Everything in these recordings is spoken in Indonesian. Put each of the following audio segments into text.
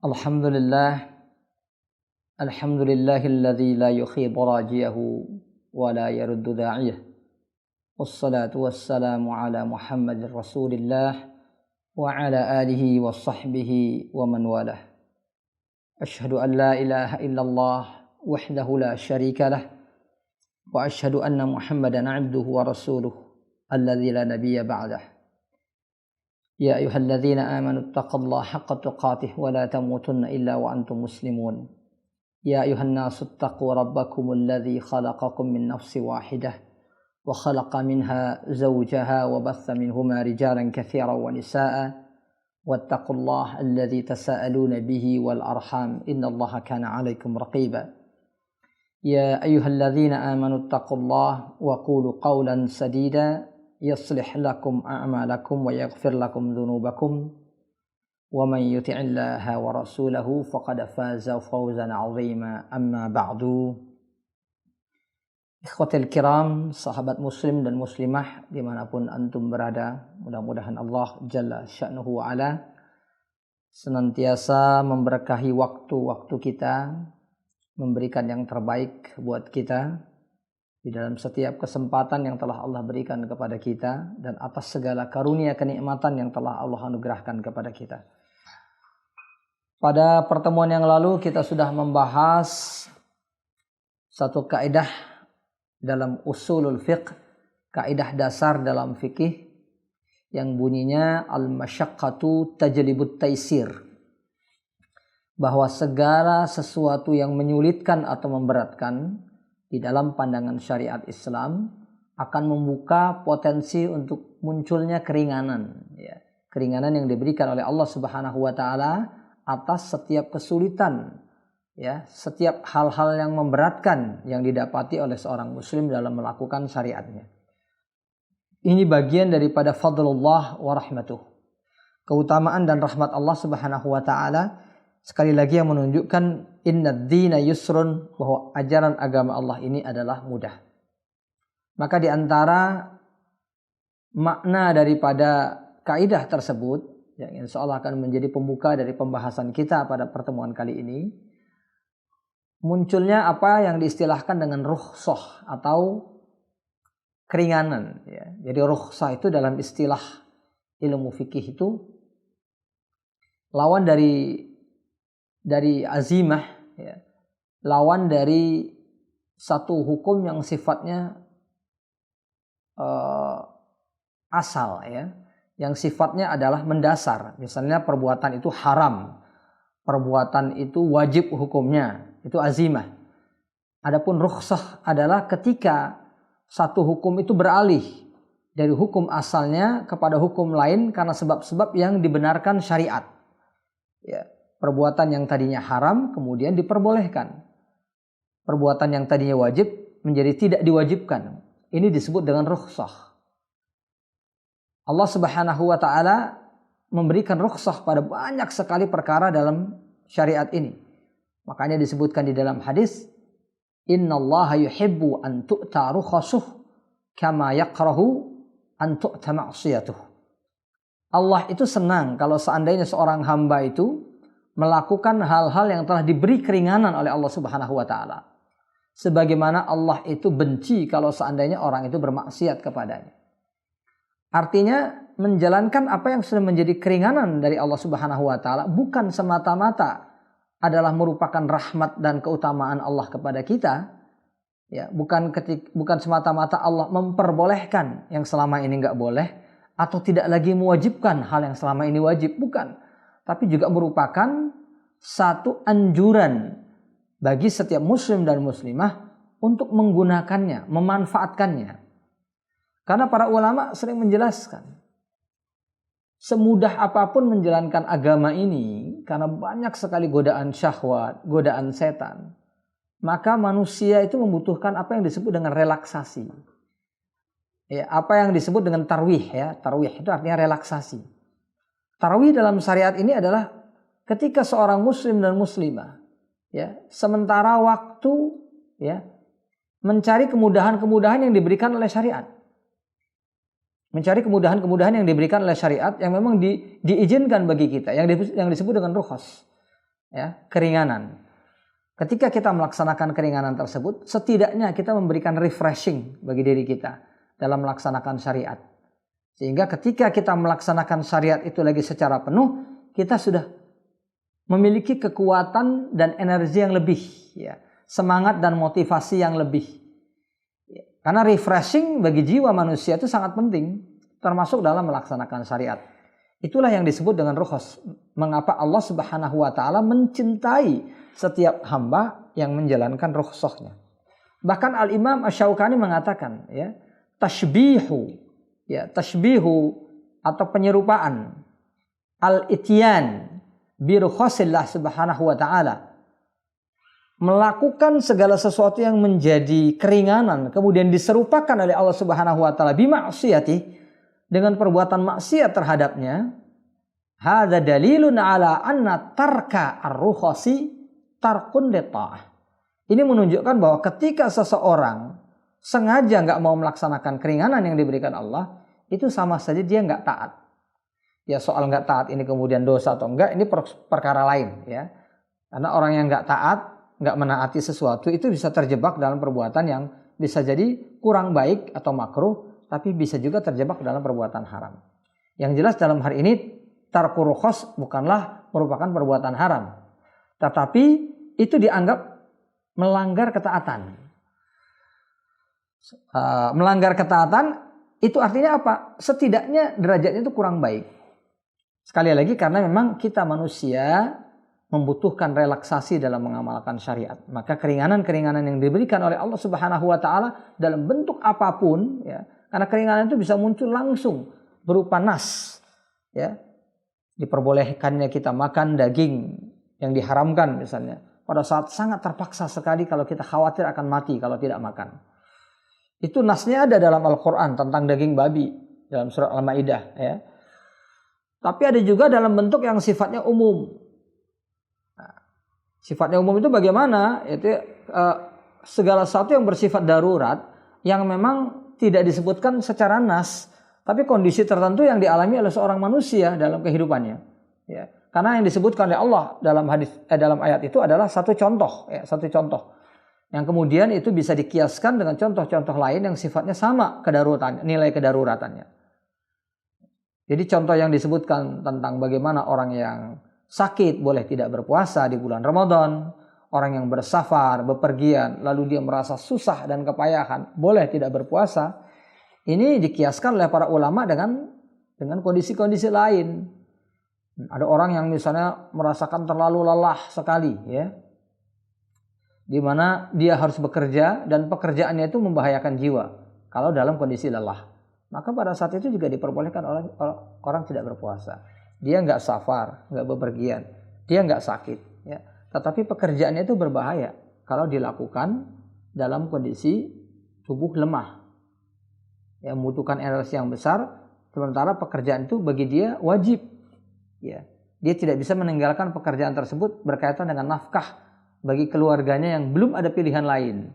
Alhamdulillah, alhamdulillahilladzi la yukhidhu rajiyahu wa la yaruddu da'iyah. Wassalatu wassalamu ala Muhammadir Rasulillah wa ala alihi wa sahbihi wa man walah. Ashhadu an la ilaha illallah wahdahu la syarika lah wa ashhadu anna Muhammadan 'abduhu wa rasuluh alladzi la nabiyya ba'dah. يا أيها الذين آمنوا اتقوا الله حق تقاته ولا تموتن إلا وأنتم مسلمون يا أيها الناس اتقوا ربكم الذي خلقكم من نفس واحدة وخلق منها زوجها وبث منهما رجالا كثيرا ونساء واتقوا الله الذي تساءلون به والأرحام إن الله كان عليكم رقيبا يا أيها الذين آمنوا اتقوا الله وقولوا قولا سديدا يصلح لكم أعمالكم ويغفر لكم ذنوبكم ومن يطع الله ورسوله فقد فاز فوزا عظيما أما بعد. Ikhwatul kiram, sahabat muslim dan muslimah dimanapun antum berada, mudah-mudahan Allah Jalla Sya'nuhu wa ala senantiasa memberkahi waktu-waktu kita, memberikan yang terbaik buat kita di dalam setiap kesempatan yang telah Allah berikan kepada kita dan atas segala karunia kenikmatan yang telah Allah anugerahkan kepada kita. Pada pertemuan yang lalu kita sudah membahas satu kaidah dalam usulul fiqh, kaidah dasar dalam fikih yang bunyinya al-masyaqqatu tajlibut taisir, bahwa segala sesuatu yang menyulitkan atau memberatkan di dalam pandangan syariat Islam akan membuka potensi untuk munculnya keringanan, ya. Keringanan yang diberikan oleh Allah Subhanahu wa taala atas setiap kesulitan, ya, setiap hal-hal yang memberatkan yang didapati oleh seorang muslim dalam melakukan syariatnya. Ini bagian daripada fadlullah wa rahmatuh, keutamaan dan rahmat Allah Subhanahu wa taala. Sekali lagi yang menunjukkan innad dina yusrun, bahwa ajaran agama Allah ini adalah mudah. Maka di antara makna daripada kaidah tersebut yang insyaallah akan menjadi pembuka dari pembahasan kita pada pertemuan kali ini, munculnya apa yang diistilahkan dengan rukhsah atau keringanan, ya. Jadi rukhsah itu dalam istilah ilmu fikih itu lawan dari azimah, ya, lawan dari satu hukum yang sifatnya asal, ya, yang sifatnya adalah mendasar. Misalnya perbuatan itu haram, perbuatan itu wajib hukumnya, itu azimah. Adapun rukhsah adalah ketika satu hukum itu beralih dari hukum asalnya kepada hukum lain karena sebab-sebab yang dibenarkan syariat, ya. Perbuatan yang tadinya haram kemudian diperbolehkan. Perbuatan yang tadinya wajib menjadi tidak diwajibkan. Ini disebut dengan rukhsah. Allah Subhanahu wa taala memberikan rukhsah pada banyak sekali perkara dalam syariat ini. Makanya disebutkan di dalam hadis, innallaha yuhibbu an tu'ta rukhasuh kama yakrahu an tu'ta ma'siyatuh. Allah itu senang kalau seandainya seorang hamba itu melakukan hal-hal yang telah diberi keringanan oleh Allah Subhanahu wa taala. Sebagaimana Allah itu benci kalau seandainya orang itu bermaksiat kepadanya. Artinya menjalankan apa yang sudah menjadi keringanan dari Allah Subhanahu wa taala bukan semata-mata adalah merupakan rahmat dan keutamaan Allah kepada kita, ya, bukan semata-mata Allah memperbolehkan yang selama ini enggak boleh atau tidak lagi mewajibkan hal yang selama ini wajib, bukan. Tapi juga merupakan satu anjuran bagi setiap muslim dan muslimah untuk menggunakannya, memanfaatkannya. Karena para ulama sering menjelaskan, semudah apapun menjalankan agama ini, karena banyak sekali godaan syahwat, godaan setan, maka manusia itu membutuhkan apa yang disebut dengan relaksasi. Ya, apa yang disebut dengan tarwih, ya. Tarwih itu artinya relaksasi. Tarawih dalam syariat ini adalah ketika seorang muslim dan muslimah, ya, sementara waktu, ya, mencari kemudahan-kemudahan yang diberikan oleh syariat. Mencari kemudahan-kemudahan yang diberikan oleh syariat yang memang diizinkan bagi kita, yang disebut dengan rukhsah. ya, keringanan. Ketika kita melaksanakan keringanan tersebut, setidaknya kita memberikan refreshing bagi diri kita dalam melaksanakan syariat. Sehingga ketika kita melaksanakan syariat itu lagi secara penuh, kita sudah memiliki kekuatan dan energi yang lebih, ya, semangat dan motivasi yang lebih. Karena refreshing bagi jiwa manusia itu sangat penting, termasuk dalam melaksanakan syariat. Itulah yang disebut dengan rukhsah. Mengapa Allah Subhanahu wa taala mencintai setiap hamba yang menjalankan rukhsahnya. Bahkan Al-Imam Asy-Syaukani mengatakan, ya, tashbihu atau penyerupaan al-ityan bi rukhsaillah Subhanahu wa taala, melakukan segala sesuatu yang menjadi keringanan kemudian diserupakan oleh Allah Subhanahu wa taala bima'siyati, dengan perbuatan maksiat terhadapnya, hadza dalilun ala anna tarka ar-rukhasi tarkun lita'ah. Ini menunjukkan bahwa ketika seseorang sengaja nggak mau melaksanakan keringanan yang diberikan Allah, itu sama saja dia nggak taat. Ya, soal nggak taat ini kemudian dosa atau enggak, ini perkara lain, ya. Karena orang yang nggak taat, nggak menaati sesuatu, itu bisa terjebak dalam perbuatan yang bisa jadi kurang baik atau makruh, tapi bisa juga terjebak dalam perbuatan haram. Yang jelas dalam hal ini tarku rukhas bukanlah merupakan perbuatan haram, tetapi itu dianggap melanggar ketaatan. Melanggar ketaatan itu artinya apa? Setidaknya derajatnya itu kurang baik. Sekali lagi karena memang kita manusia membutuhkan relaksasi dalam mengamalkan syariat. Maka keringanan-keringanan yang diberikan oleh Allah Subhanahu wa taala dalam bentuk apapun, ya. Karena keringanan itu bisa muncul langsung berupa nas, ya. Diperbolehkannya kita makan daging yang diharamkan misalnya, pada saat sangat terpaksa sekali kalau kita khawatir akan mati kalau tidak makan. Itu nasnya ada dalam Al-Quran tentang daging babi dalam surat Al-Maidah, ya. Tapi ada juga dalam bentuk yang sifatnya umum. Nah, sifatnya umum itu bagaimana? Itu segala sesuatu yang bersifat darurat yang memang tidak disebutkan secara nas, tapi kondisi tertentu yang dialami oleh seorang manusia dalam kehidupannya. Ya. Karena yang disebutkan oleh Allah dalam ayat itu adalah satu contoh, ya, satu contoh. Yang kemudian itu bisa dikiaskan dengan contoh-contoh lain yang sifatnya sama kedaruratan, nilai kedaruratannya. Jadi contoh yang disebutkan tentang bagaimana orang yang sakit boleh tidak berpuasa di bulan Ramadan, orang yang bersafar, bepergian, lalu dia merasa susah dan kepayahan, boleh tidak berpuasa. Ini dikiaskan oleh para ulama dengan kondisi-kondisi lain. Ada orang yang misalnya merasakan terlalu lelah sekali, ya, di mana dia harus bekerja dan pekerjaannya itu membahayakan jiwa kalau dalam kondisi lelah. Maka pada saat itu juga diperbolehkan orang tidak berpuasa. Dia nggak safar, nggak bepergian, dia nggak sakit, ya. Tetapi pekerjaannya itu berbahaya kalau dilakukan dalam kondisi tubuh lemah, yang membutuhkan energi yang besar, sementara pekerjaan itu bagi dia wajib, ya. Dia tidak bisa meninggalkan pekerjaan tersebut berkaitan dengan nafkah bagi keluarganya yang belum ada pilihan lain.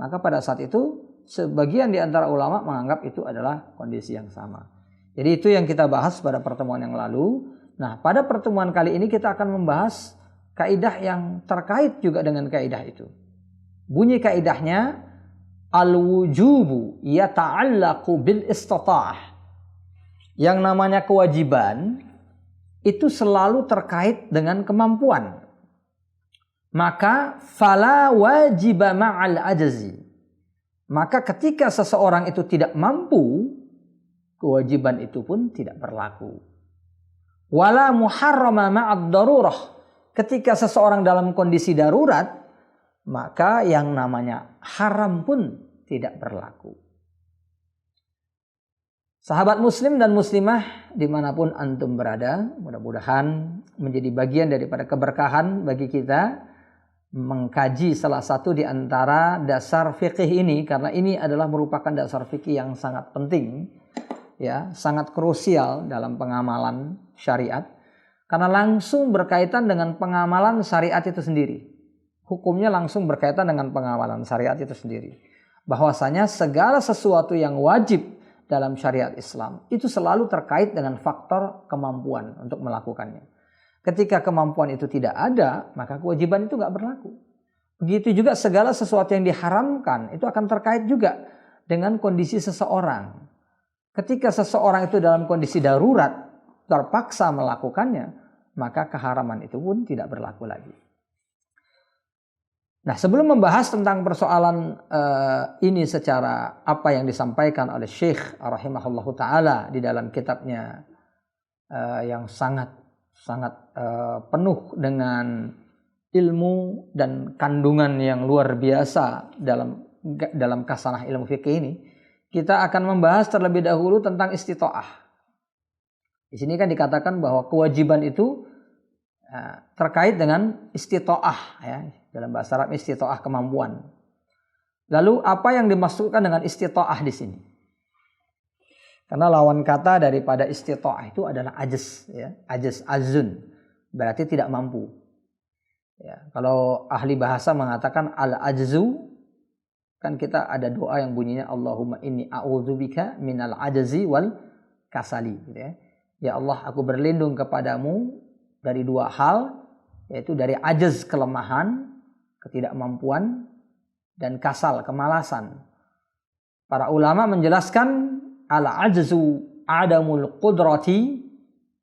Maka pada saat itu sebagian di antara ulama menganggap itu adalah kondisi yang sama. Jadi itu yang kita bahas pada pertemuan yang lalu. Nah, pada pertemuan kali ini kita akan membahas kaidah yang terkait juga dengan kaidah itu. Bunyi kaidahnya, al-wujubu yata'allaqu bil istata'ah. Yang namanya kewajiban itu selalu terkait dengan kemampuan. Maka fala wajiba ma'al ajzi. Maka ketika seseorang itu tidak mampu, kewajiban itu pun tidak berlaku. Wala muharrama ma'ad darurah. Ketika seseorang dalam kondisi darurat, maka yang namanya haram pun tidak berlaku. Sahabat muslim dan muslimah dimanapun antum berada, mudah-mudahan menjadi bagian daripada keberkahan bagi kita mengkaji salah satu di antara dasar fikih ini, karena ini adalah merupakan dasar fikih yang sangat penting, ya, sangat krusial dalam pengamalan syariat, karena langsung berkaitan dengan pengamalan syariat itu sendiri. Hukumnya langsung berkaitan dengan pengamalan syariat itu sendiri. Bahwasanya segala sesuatu yang wajib dalam syariat Islam itu selalu terkait dengan faktor kemampuan untuk melakukannya. Ketika kemampuan itu tidak ada, maka kewajiban itu nggak berlaku. Begitu juga segala sesuatu yang diharamkan itu akan terkait juga dengan kondisi seseorang. Ketika seseorang itu dalam kondisi darurat, terpaksa melakukannya, maka keharaman itu pun tidak berlaku lagi. Nah, sebelum membahas tentang persoalan ini secara apa yang disampaikan oleh Syekh rahimahullahu taala di dalam kitabnya yang sangat penuh dengan ilmu dan kandungan yang luar biasa dalam kasanah ilmu fikih ini, kita akan membahas terlebih dahulu tentang istita'ah. Di sini kan dikatakan bahwa kewajiban itu terkait dengan istita'ah, ya. Dalam bahasa Arab istita'ah kemampuan. Lalu apa yang dimaksudkan dengan istita'ah di sini? Karena lawan kata daripada istita'ah itu adalah ajz, ya. Ajz, azun, berarti tidak mampu. Ya, kalau ahli bahasa mengatakan al-ajzu, kan kita ada doa yang bunyinya Allahumma inni a'udzubika minal ajzi wal kasali, gitu ya. Ya Allah, aku berlindung kepadamu dari dua hal, yaitu dari ajz, kelemahan, ketidakmampuan, dan kasal, kemalasan. Para ulama menjelaskan al-ajzu adamul qudrati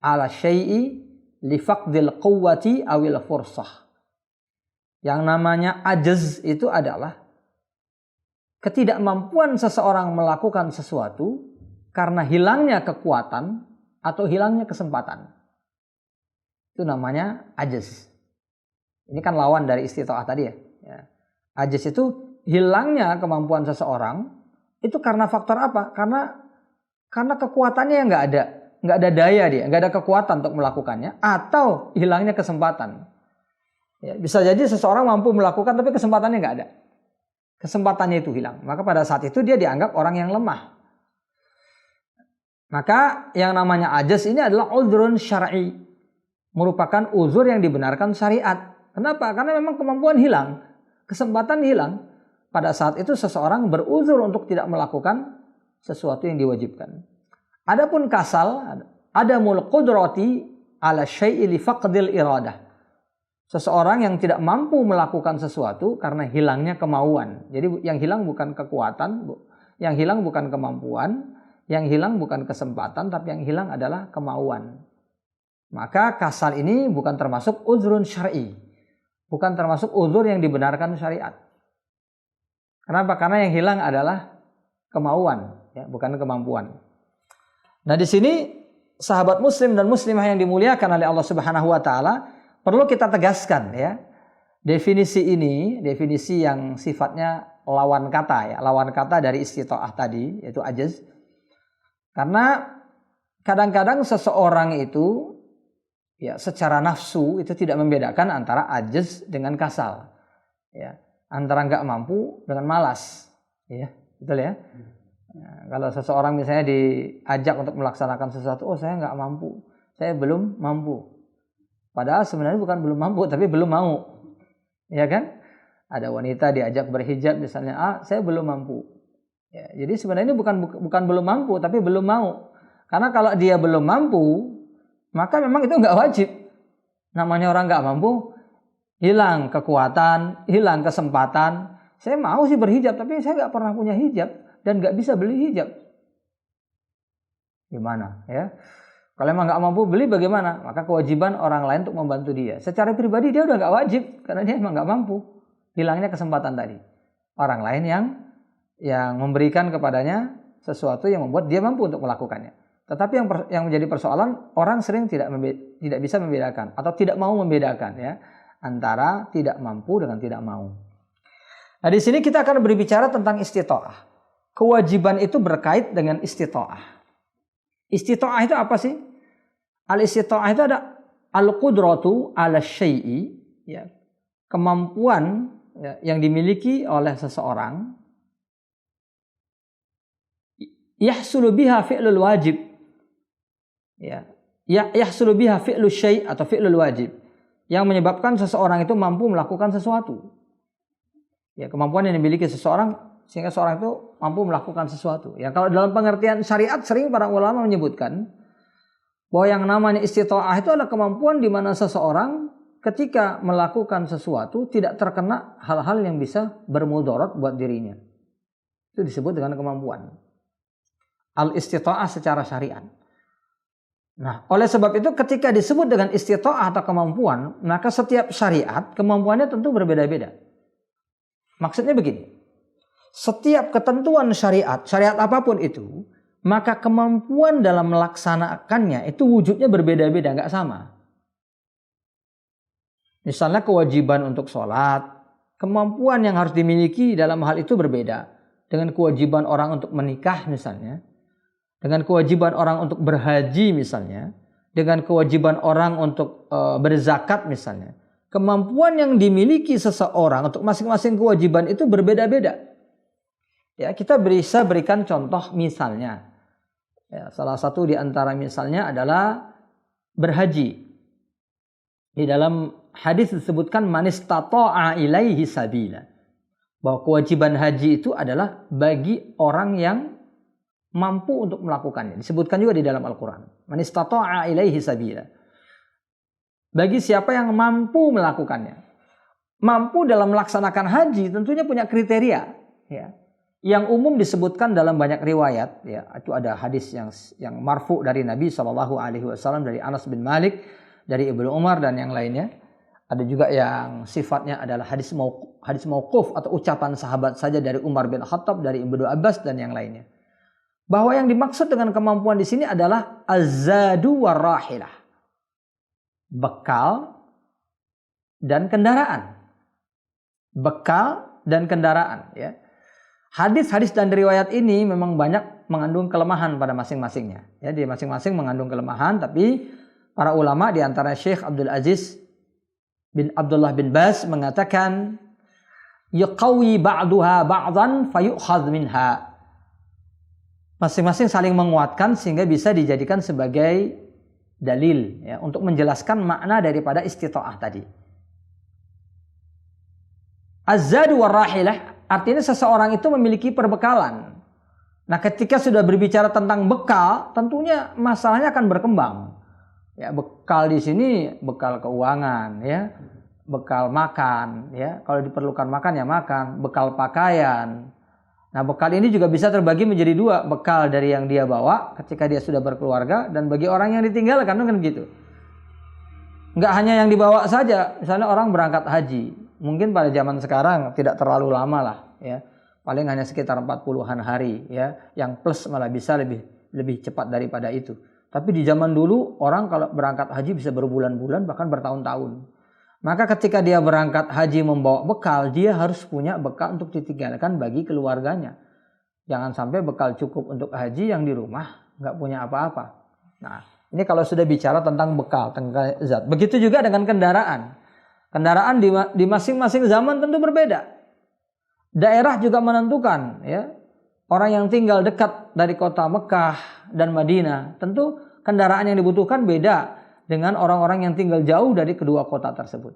ala syai'i li faqdil quwwati awil fursah. Yang namanya ajz itu adalah ketidakmampuan seseorang melakukan sesuatu karena hilangnya kekuatan atau hilangnya kesempatan. Itu namanya ajz. Ini kan lawan dari istita'ah tadi ya. Ajz itu hilangnya kemampuan seseorang itu karena faktor apa? Karena kekuatannya yang nggak ada daya dia, nggak ada kekuatan untuk melakukannya, atau hilangnya kesempatan. Ya, bisa jadi seseorang mampu melakukan tapi kesempatannya nggak ada. Kesempatannya itu hilang. Maka pada saat itu dia dianggap orang yang lemah. Maka yang namanya ajaz ini adalah uzrun syar'i. Merupakan uzur yang dibenarkan syariat. Kenapa? Karena memang kemampuan hilang. Kesempatan hilang. Pada saat itu seseorang beruzur untuk tidak melakukan sesuatu yang diwajibkan. Adapun kasal, adamul qudrati ala syai'i li faqdil iradah. Seseorang yang tidak mampu melakukan sesuatu karena hilangnya kemauan. Jadi yang hilang bukan kekuatan, yang hilang bukan kemampuan, yang hilang bukan kesempatan, tapi yang hilang adalah kemauan. Maka kasal ini bukan termasuk uzrun syar'i. Bukan termasuk uzur yang dibenarkan syariat. Kenapa? Karena yang hilang adalah kemauan, ya, bukan kemampuan. Nah, di sini sahabat muslim dan muslimah yang dimuliakan oleh Allah Subhanahu wa taala, perlu kita tegaskan ya. Definisi ini, definisi yang sifatnya lawan kata ya, lawan kata dari istita'ah tadi, yaitu ajaz. Karena kadang-kadang seseorang itu ya secara nafsu itu tidak membedakan antara ajaz dengan kasal. Ya, antara nggak mampu dengan malas. Ya, betul ya. Nah, kalau seseorang misalnya diajak untuk melaksanakan sesuatu, oh saya nggak mampu, saya belum mampu. Padahal sebenarnya bukan belum mampu, tapi belum mau. Ya kan? Ada wanita diajak berhijab misalnya, saya belum mampu. Ya, jadi sebenarnya ini bukan belum mampu, tapi belum mau. Karena kalau dia belum mampu, maka memang itu nggak wajib. Namanya orang nggak mampu, hilang kekuatan, hilang kesempatan. Saya mau sih berhijab, tapi saya nggak pernah punya hijab dan nggak bisa beli hijab. Gimana ya? Kalau emang nggak mampu beli bagaimana? Maka kewajiban orang lain untuk membantu dia. Secara pribadi dia udah nggak wajib karena dia emang nggak mampu. Hilangnya kesempatan tadi. Orang lain yang memberikan kepadanya sesuatu yang membuat dia mampu untuk melakukannya. Tetapi yang menjadi persoalan, orang sering tidak bisa membedakan atau tidak mau membedakan ya antara tidak mampu dengan tidak mau. Nah, di sini kita akan berbicara tentang istita'ah. Kewajiban itu berkait dengan istita'ah. Istita'ah itu apa sih? Al-istita'ah itu ada al-qudratu ala syai'i, ya, kemampuan ya, yang dimiliki oleh seseorang, yahsulu biha fi'lul wajib. Ya, yahsulu biha fi'lu syai' atau fi'lul wajib, yang menyebabkan seseorang itu mampu melakukan sesuatu. Ya, kemampuan yang dimiliki seseorang sehingga seorang itu mampu melakukan sesuatu. Ya, kalau dalam pengertian syariat sering para ulama menyebutkan bahwa yang namanya istita'ah itu adalah kemampuan di mana seseorang ketika melakukan sesuatu tidak terkena hal-hal yang bisa bermudarat buat dirinya. Itu disebut dengan kemampuan. Al-istita'ah secara syariat. Nah, oleh sebab itu ketika disebut dengan istita'ah atau kemampuan, maka setiap syariat kemampuannya tentu berbeda-beda. Maksudnya begini, setiap ketentuan syariat apapun itu, maka kemampuan dalam melaksanakannya itu wujudnya berbeda-beda, nggak sama. Misalnya kewajiban untuk sholat, kemampuan yang harus dimiliki dalam hal itu berbeda. Dengan kewajiban orang untuk menikah misalnya, dengan kewajiban orang untuk berhaji misalnya, dengan kewajiban orang untuk berzakat misalnya. Kemampuan yang dimiliki seseorang untuk masing-masing kewajiban itu berbeda-beda. Ya, kita bisa berikan contoh misalnya. Ya, salah satu di antara misalnya adalah berhaji. Di dalam hadis disebutkan manistata'a ilaihi sabila. Bahwa kewajiban haji itu adalah bagi orang yang mampu untuk melakukannya. Disebutkan juga di dalam Al-Quran. Manistata'a ilaihi sabila. Bagi siapa yang mampu melakukannya. Mampu dalam melaksanakan haji tentunya punya kriteria. Ya. Yang umum disebutkan dalam banyak riwayat, ya, itu ada hadis yang marfu dari Nabi SAW, dari Anas bin Malik, dari Ibnu Umar dan yang lainnya. Ada juga yang sifatnya adalah hadis mauquf atau ucapan sahabat saja dari Umar bin Khattab, dari Ibnu Abbas dan yang lainnya. Bahwa yang dimaksud dengan kemampuan di sini adalah az-zadu war-rahilah. Bekal dan kendaraan. Bekal dan kendaraan, ya. Hadis-hadis dan riwayat ini memang banyak mengandung kelemahan pada masing-masingnya. Ya, di masing-masing mengandung kelemahan, tapi para ulama di antara Syekh Abdul Aziz bin Abdullah bin Baz mengatakan yuqawi ba'duha ba'dhan fayu'khadh minha. Masing-masing saling menguatkan sehingga bisa dijadikan sebagai dalil, ya, untuk menjelaskan makna daripada istita'ah tadi. Az-zadu war-rahilah artinya seseorang itu memiliki perbekalan. Nah, ketika sudah berbicara tentang bekal, tentunya masalahnya akan berkembang. Ya, bekal di sini bekal keuangan, ya, bekal makan, ya. Kalau diperlukan makan ya makan, bekal pakaian. Nah, bekal ini juga bisa terbagi menjadi dua, bekal dari yang dia bawa ketika dia sudah berkeluarga dan bagi orang yang ditinggalkan, kan gitu. Enggak hanya yang dibawa saja, misalnya orang berangkat haji. Mungkin pada zaman sekarang tidak terlalu lama lah, ya. Paling hanya sekitar 40-an hari, ya. Yang plus malah bisa lebih cepat daripada itu. Tapi di zaman dulu orang kalau berangkat haji bisa berbulan-bulan bahkan bertahun-tahun. Maka ketika dia berangkat haji membawa bekal, dia harus punya bekal untuk ditinggalkan bagi keluarganya. Jangan sampai bekal cukup untuk haji yang di rumah nggak punya apa-apa. Nah, ini kalau sudah bicara tentang bekal, tentang zat. Begitu juga dengan kendaraan. Kendaraan di masing-masing zaman tentu berbeda. Daerah juga menentukan, ya. Orang yang tinggal dekat dari kota Mekah dan Madinah, tentu kendaraan yang dibutuhkan beda dengan orang-orang yang tinggal jauh dari kedua kota tersebut.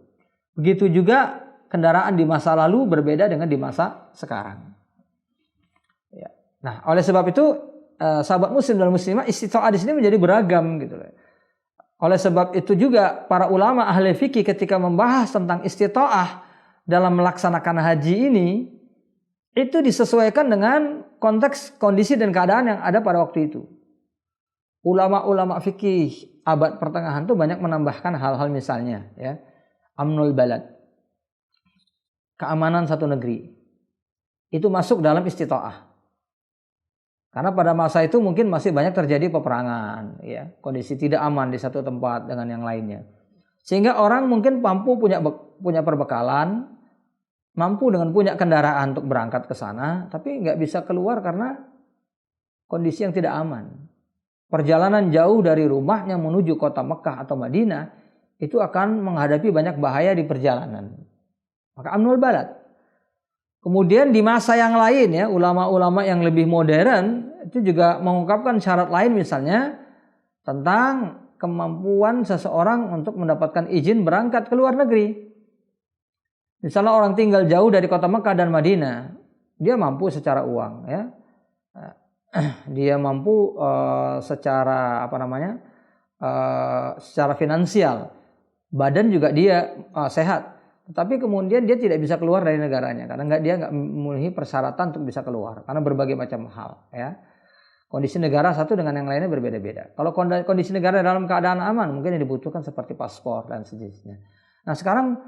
Begitu juga kendaraan di masa lalu berbeda dengan di masa sekarang. Ya. Nah, oleh sebab itu sahabat muslim dan muslimah istita'ah di sini menjadi beragam gitu loh. Oleh sebab itu juga para ulama ahli fikih ketika membahas tentang istita'ah dalam melaksanakan haji ini, itu disesuaikan dengan konteks, kondisi dan keadaan yang ada pada waktu itu. Ulama-ulama fikih abad pertengahan itu banyak menambahkan hal-hal misalnya, ya, amnul balad, keamanan satu negeri, itu masuk dalam istita'ah. Karena pada masa itu mungkin masih banyak terjadi peperangan, ya, kondisi tidak aman di satu tempat dengan yang lainnya. Sehingga orang mungkin mampu punya perbekalan, mampu dengan punya kendaraan untuk berangkat ke sana, tapi nggak bisa keluar karena kondisi yang tidak aman. Perjalanan jauh dari rumahnya menuju kota Mekah atau Madinah itu akan menghadapi banyak bahaya di perjalanan. Maka amnul balad. Kemudian di masa yang lain, ya, ulama-ulama yang lebih modern itu juga mengungkapkan syarat lain, misalnya tentang kemampuan seseorang untuk mendapatkan izin berangkat ke luar negeri. Misalnya orang tinggal jauh dari kota Mekah dan Madinah, dia mampu secara uang, ya. Dia mampu secara secara finansial, badan juga dia sehat, tetapi kemudian dia tidak bisa keluar dari negaranya karena dia nggak memenuhi persyaratan untuk bisa keluar karena berbagai macam hal, ya. Kondisi negara satu dengan yang lainnya berbeda-beda. Kalau kondisi negara dalam keadaan aman, mungkin yang dibutuhkan seperti paspor dan sejenisnya. Nah, sekarang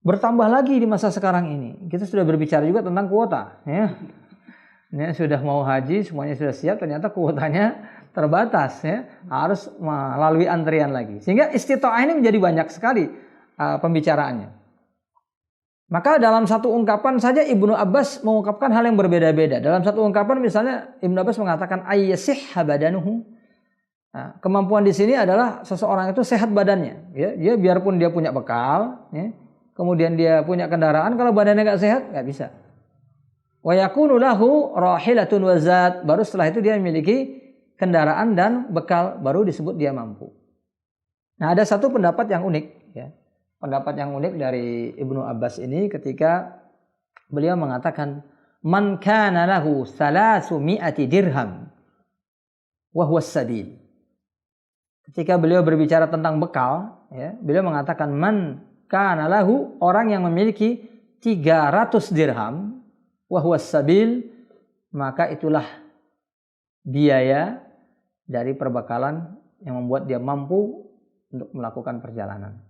bertambah lagi di masa sekarang ini. Kita sudah berbicara juga tentang kuota, ya. Ini sudah mau haji, semuanya sudah siap, ternyata kuotanya terbatas, ya. Harus melalui antrian lagi. Sehingga istita'ah ini menjadi banyak sekali pembicaraannya. Maka dalam satu ungkapan saja Ibnu Abbas mengungkapkan hal yang berbeda-beda. Dalam satu ungkapan misalnya Ibnu Abbas mengatakan ayyasihha badanuhu. Nah, kemampuan di sini adalah seseorang itu sehat badannya. Ya, dia biarpun dia punya bekal, ya, kemudian dia punya kendaraan, kalau badannya nggak sehat nggak bisa. Wa yakunu lahu rahilatun wa zat. Baru setelah itu dia memiliki kendaraan dan bekal, baru disebut dia mampu. Nah, ada satu pendapat yang unik, ya. Pendapat yang unik dari Ibnu Abbas ini ketika beliau mengatakan man kana lahu 300 dirham wa huwa sabil. Ketika beliau berbicara tentang bekal, ya, beliau mengatakan man kana lahu, orang yang memiliki 300 dirham wa huwa sabil, maka itulah biaya dari perbekalan yang membuat dia mampu untuk melakukan perjalanan.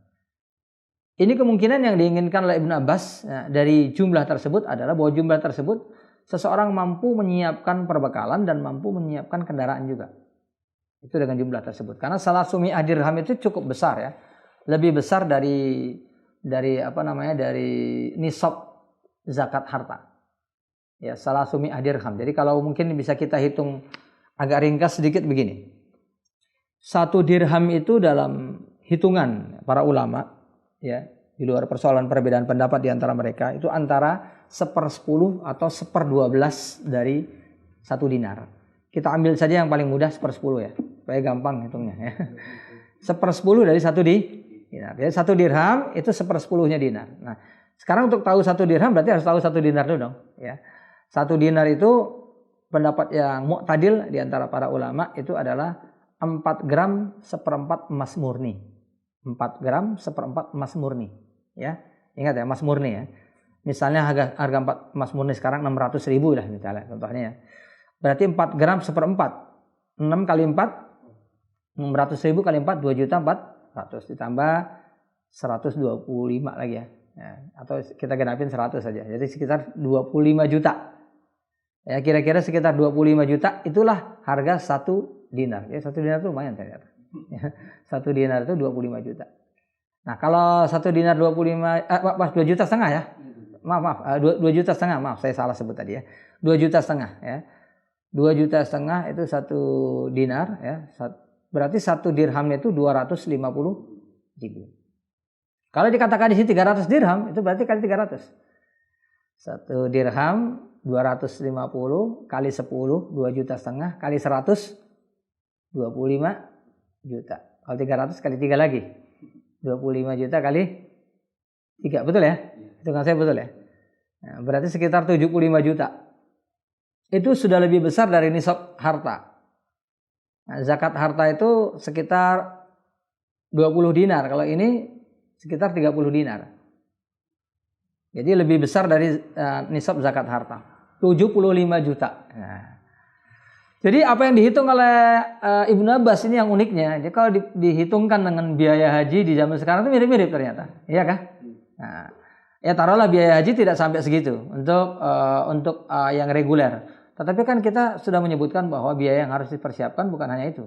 Ini kemungkinan yang diinginkan oleh Ibnu Abbas, ya, dari jumlah tersebut adalah bahwa jumlah tersebut seseorang mampu menyiapkan perbekalan dan mampu menyiapkan kendaraan juga. Itu dengan jumlah tersebut. Karena salah sumi dirham itu cukup besar, ya. Lebih besar dari nisab zakat harta. Ya, salah sumi dirham. Jadi kalau mungkin bisa kita hitung agak ringkas sedikit begini. 1 dirham itu dalam hitungan para ulama, ya, di luar persoalan perbedaan pendapat di antara mereka, itu antara 1/10 atau 1/12 dari 1 dinar. Kita ambil saja yang paling mudah 1/10, ya, supaya gampang hitungnya, ya. 1/10 dari 1 dinar. Jadi 1 dirham itu 1/10-nya dinar. Nah, sekarang untuk tahu 1 dirham berarti harus tahu 1 dinar dulu dong, ya. 1 dinar itu pendapat yang mu'tadil di antara para ulama itu adalah 4 gram 1/4 emas murni. 4 gram 1/4 emas murni, ya. Ingat ya, emas murni, ya. Misalnya harga emas murni sekarang 600.000 lah misalnya contohnya, ya. Berarti 4 gram 1/4. 6 kali 4 600.000 kali 4 2.400.000 ditambah 125 lagi, ya. Ya, atau kita genapin 100 saja. Jadi sekitar 25 juta. Ya, kira-kira sekitar 25 juta itulah harga 1 dinar. Ya, 1 dinar itu lumayan ternyata. 1 dinar itu 25 juta. Nah, kalau 1 dinar 2 juta setengah, ya. Maaf, 2 juta setengah. Maaf, saya salah sebut tadi, ya. 2 juta setengah, ya. 2 juta setengah itu 1 dinar, ya. Berarti 1 dirham itu 250.000. Kalau dikatakan di sini 300 dirham, itu berarti kali 300. 1 dirham 250 kali 10, 2 juta setengah kali 100, 25 juta. Kalau 300 kali 3 lagi, 25 juta kali 3, betul, ya? Hitungan saya betul, ya? Nah, berarti sekitar 75 juta. Itu sudah lebih besar dari nisab harta. Nah, zakat harta itu sekitar 20 dinar. Kalau ini sekitar 30 dinar. Jadi lebih besar dari nisab zakat harta. 75 juta. Nah, jadi apa yang dihitung oleh Ibnu Abbas ini yang uniknya. Jadi kalau dihitungkan dengan biaya haji di zaman sekarang itu mirip-mirip ternyata. Iya kah? Nah, ya taruhlah biaya haji tidak sampai segitu untuk yang reguler. Tetapi kan kita sudah menyebutkan bahwa biaya yang harus dipersiapkan bukan hanya itu.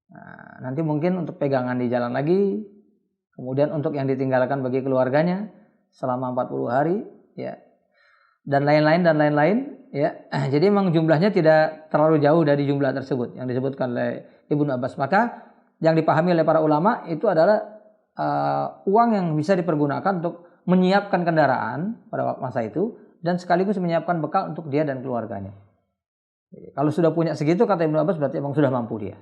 Nah, nanti mungkin untuk pegangan di jalan lagi, kemudian untuk yang ditinggalkan bagi keluarganya selama 40 hari, ya, dan lain-lain, ya. Jadi memang jumlahnya tidak terlalu jauh dari jumlah tersebut yang disebutkan oleh Ibnu Abbas. Maka yang dipahami oleh para ulama itu adalah uang yang bisa dipergunakan untuk menyiapkan kendaraan pada masa itu dan sekaligus menyiapkan bekal untuk dia dan keluarganya. Jadi, kalau sudah punya segitu kata Ibnu Abbas berarti memang sudah mampu dia.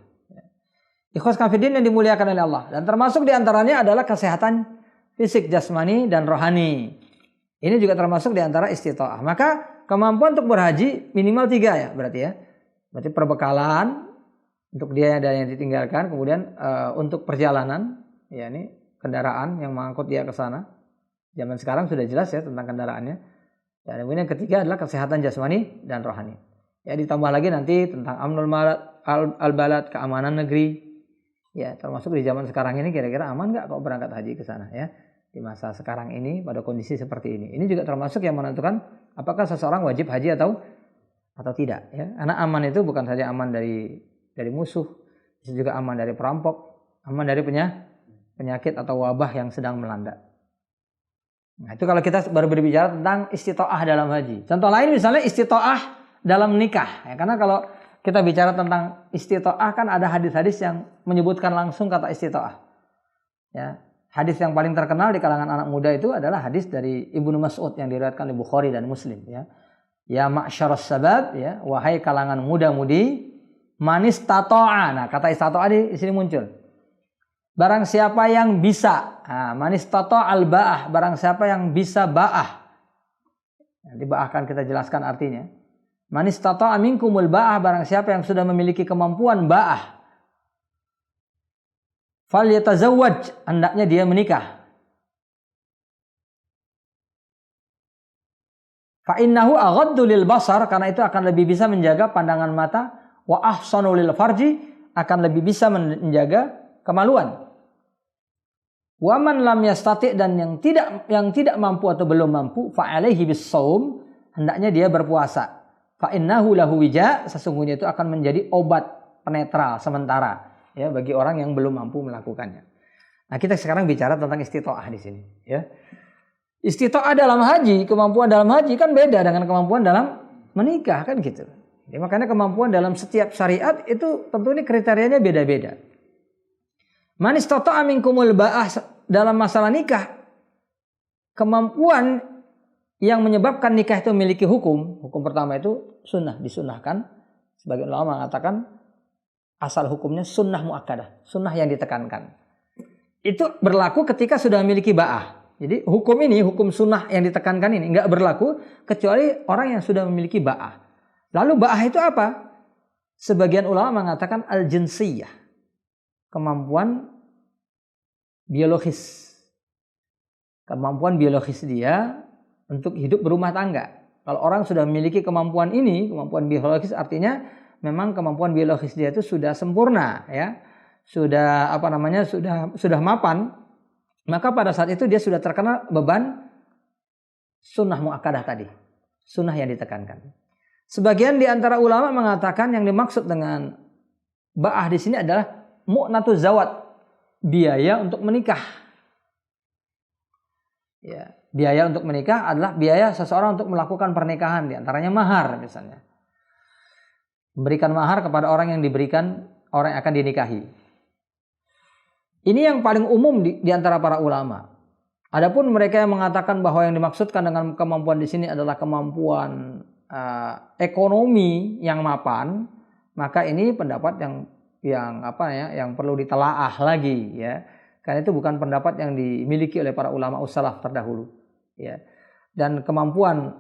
Ikhwas fillah yang dimuliakan oleh Allah, dan termasuk diantaranya adalah kesehatan fisik, jasmani dan rohani. Ini juga termasuk diantara istita'ah. Maka kemampuan untuk berhaji minimal 3, ya berarti, ya. Berarti perbekalan, Untuk dia ada yang ditinggalkan, kemudian untuk perjalanan, ya ini kendaraan yang mengangkut dia ke sana. Zaman sekarang sudah jelas ya tentang kendaraannya. Dan kemudian yang ketiga adalah kesehatan jasmani dan rohani. Ya ditambah lagi nanti tentang amnul al-balad, keamanan negeri. Ya termasuk di zaman sekarang ini kira-kira aman nggak kalau berangkat haji ke sana ya. Di masa sekarang ini pada kondisi seperti ini. Ini juga termasuk yang menentukan apakah seseorang wajib haji atau tidak ya. Karena aman itu bukan saja aman dari musuh, bisa juga aman dari perampok, aman dari penyakit atau wabah yang sedang melanda. Nah, itu kalau kita baru berbicara tentang istitoah dalam haji. Contoh lain misalnya istitoah dalam nikah. Ya, karena kalau kita bicara tentang istitoah kan ada hadis-hadis yang menyebutkan langsung kata istitoah. Ya, hadis yang paling terkenal di kalangan anak muda itu adalah hadis dari Ibnu Mas'ud yang diriwayatkan oleh Bukhari dan Muslim. Ya ma'syarus sabab, ya, wahai kalangan muda-mudi, manis tato'a. Nah, kata istato'a di sini muncul. Barang siapa yang bisa, manis tato'a al-ba'ah, barang siapa yang bisa ba'ah. Nanti ba'ah akan kita jelaskan artinya. Manis tato'a minkumul ba'ah, barang siapa yang sudah memiliki kemampuan ba'ah. Fal yatazawwaj, hendaknya dia menikah. Fa innahu aghaddu lil basar, karena itu akan lebih bisa menjaga pandangan mata. Wa ahsanu lil farji, akan lebih bisa menjaga kemaluan. Wa man lam yastati, dan yang tidak mampu atau belum mampu, fa alaihi bis-shaum, hendaknya dia berpuasa. Fa innahu lahu wija, sesungguhnya itu akan menjadi obat penetral sementara ya bagi orang yang belum mampu melakukannya. Nah, kita sekarang bicara tentang istitoah di sini ya. Istitoah dalam haji, kemampuan dalam haji kan beda dengan kemampuan dalam menikah kan gitu. Ya, makanya kemampuan dalam setiap syariat itu tentu ini kriterianya beda-beda. Man istata'a minkumul ba'ah, dalam masalah nikah, kemampuan yang menyebabkan nikah itu memiliki hukum. Hukum pertama itu sunnah, disunahkan. Sebagian ulama mengatakan asal hukumnya sunnah muakkadah, sunnah yang ditekankan. Itu berlaku ketika sudah memiliki ba'ah. Jadi hukum ini, hukum sunnah yang ditekankan ini enggak berlaku kecuali orang yang sudah memiliki ba'ah. Lalu ba'ah itu apa? Sebagian ulama mengatakan al-jinsiyah, kemampuan biologis. Kemampuan biologis dia untuk hidup berumah tangga. Kalau orang sudah memiliki kemampuan ini, kemampuan biologis artinya memang kemampuan biologis dia itu sudah sempurna ya. Sudah sudah mapan. Maka pada saat itu dia sudah terkena beban sunnah muakkadah tadi. Sunnah yang ditekankan. Sebagian di antara ulama mengatakan yang dimaksud dengan ba'ah di sini adalah mu'natu zawat, biaya untuk menikah. Ya, biaya untuk menikah adalah biaya seseorang untuk melakukan pernikahan, di antaranya mahar misalnya. Memberikan mahar kepada orang yang akan dinikahi. Ini yang paling umum di antara para ulama. Adapun mereka yang mengatakan bahwa yang dimaksudkan dengan kemampuan di sini adalah kemampuan ekonomi yang mapan, maka ini pendapat yang perlu ditelaah lagi ya. Karena itu bukan pendapat yang dimiliki oleh para ulama salaf terdahulu ya. Dan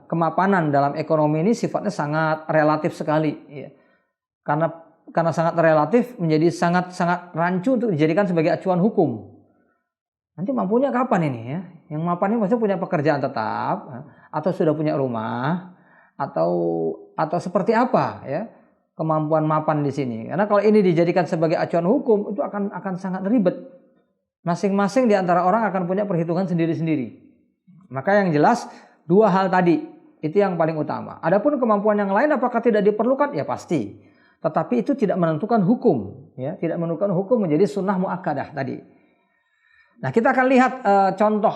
kemapanan dalam ekonomi ini sifatnya sangat relatif sekali ya. Karena sangat relatif menjadi sangat rancu untuk dijadikan sebagai acuan hukum. Nanti mampunya kapan ini ya? Yang mapan ini maksudnya punya pekerjaan tetap atau sudah punya rumah atau seperti apa ya kemampuan mapan di sini. Karena kalau ini dijadikan sebagai acuan hukum itu akan sangat ribet. Masing-masing di antara orang akan punya perhitungan sendiri-sendiri. Maka yang jelas dua hal tadi itu yang paling utama. Adapun kemampuan yang lain apakah tidak diperlukan? Ya pasti. Tetapi itu tidak menentukan hukum, ya, tidak menentukan hukum menjadi sunnah muakkadah tadi. Nah, kita akan lihat contoh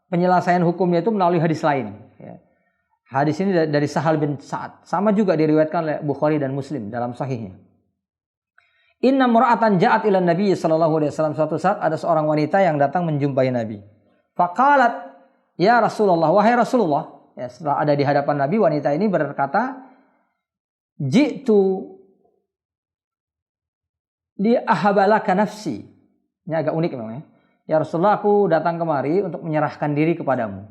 penyelesaian hukumnya itu melalui hadis lain. Ya. Hadis ini dari Sahal bin Sa'ad, sama juga diriwayatkan oleh Bukhari dan Muslim dalam sahihnya. Inna mura'atan ja'at ila Nabi sallallahu alaihi wasallam, suatu saat ada seorang wanita yang datang menjumpai Nabi. Faqalat, ya Rasulullah, wahai Rasulullah. Ya, setelah ada di hadapan Nabi, wanita ini berkata, jitu li ahabalaka nafsi. Ini agak unik memang ya. Ya Rasulullah, aku datang kemari untuk menyerahkan diri kepadamu.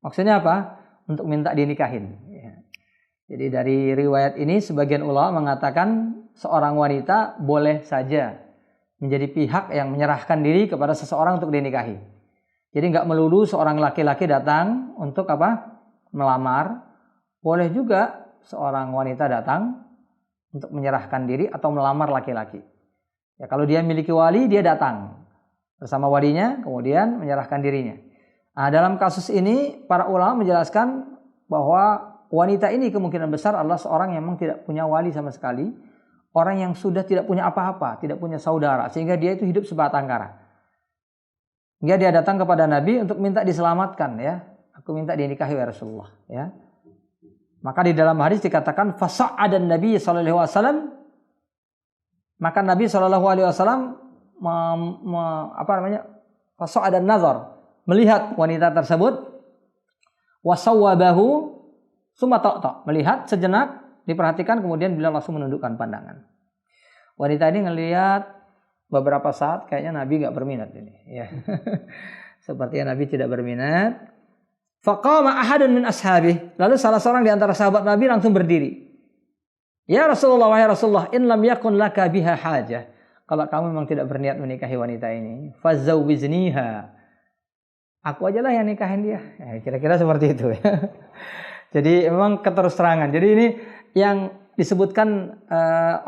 Maksudnya apa? Untuk minta dinikahin. Jadi dari riwayat ini sebagian ulama mengatakan seorang wanita boleh saja menjadi pihak yang menyerahkan diri kepada seseorang untuk dinikahi. Jadi nggak melulu seorang laki-laki datang untuk apa? Melamar. Boleh juga seorang wanita datang untuk menyerahkan diri atau melamar laki-laki. Ya, kalau dia memiliki wali, dia datang bersama walinya, kemudian menyerahkan dirinya. Nah, dalam kasus ini para ulama menjelaskan bahwa wanita ini kemungkinan besar adalah seorang yang memang tidak punya wali sama sekali, orang yang sudah tidak punya apa-apa, tidak punya saudara, sehingga dia itu hidup sebatang kara. Hingga dia datang kepada Nabi untuk minta diselamatkan, ya. Aku minta dinikahi ya Rasulullah, ya. Maka di dalam hadis dikatakan fasa'adan Nabi sallallahu alaihi wasallam, maka Nabi sallallahu alaihi wasallam fasa'adan nazar, melihat wanita tersebut, wasawwabahu summa ta'ta, melihat sejenak, diperhatikan, kemudian beliau langsung menundukkan pandangan. Wanita ini ngelihat beberapa saat, kayaknya Nabi enggak berminat ini, ya. Sepertinya Nabi tidak berminat. Faqama ahadun min ashabih, lalu salah seorang di antara sahabat Nabi langsung berdiri. Ya Rasulullah, wahai Rasulullah, in lam yakun laka biha hajah. Kalau kamu memang tidak berniat menikahi wanita ini, fazawwijniha. Aku ajalah yang nikahin dia. Kira-kira seperti itu, ya. Jadi memang keterus terangan. Jadi ini yang disebutkan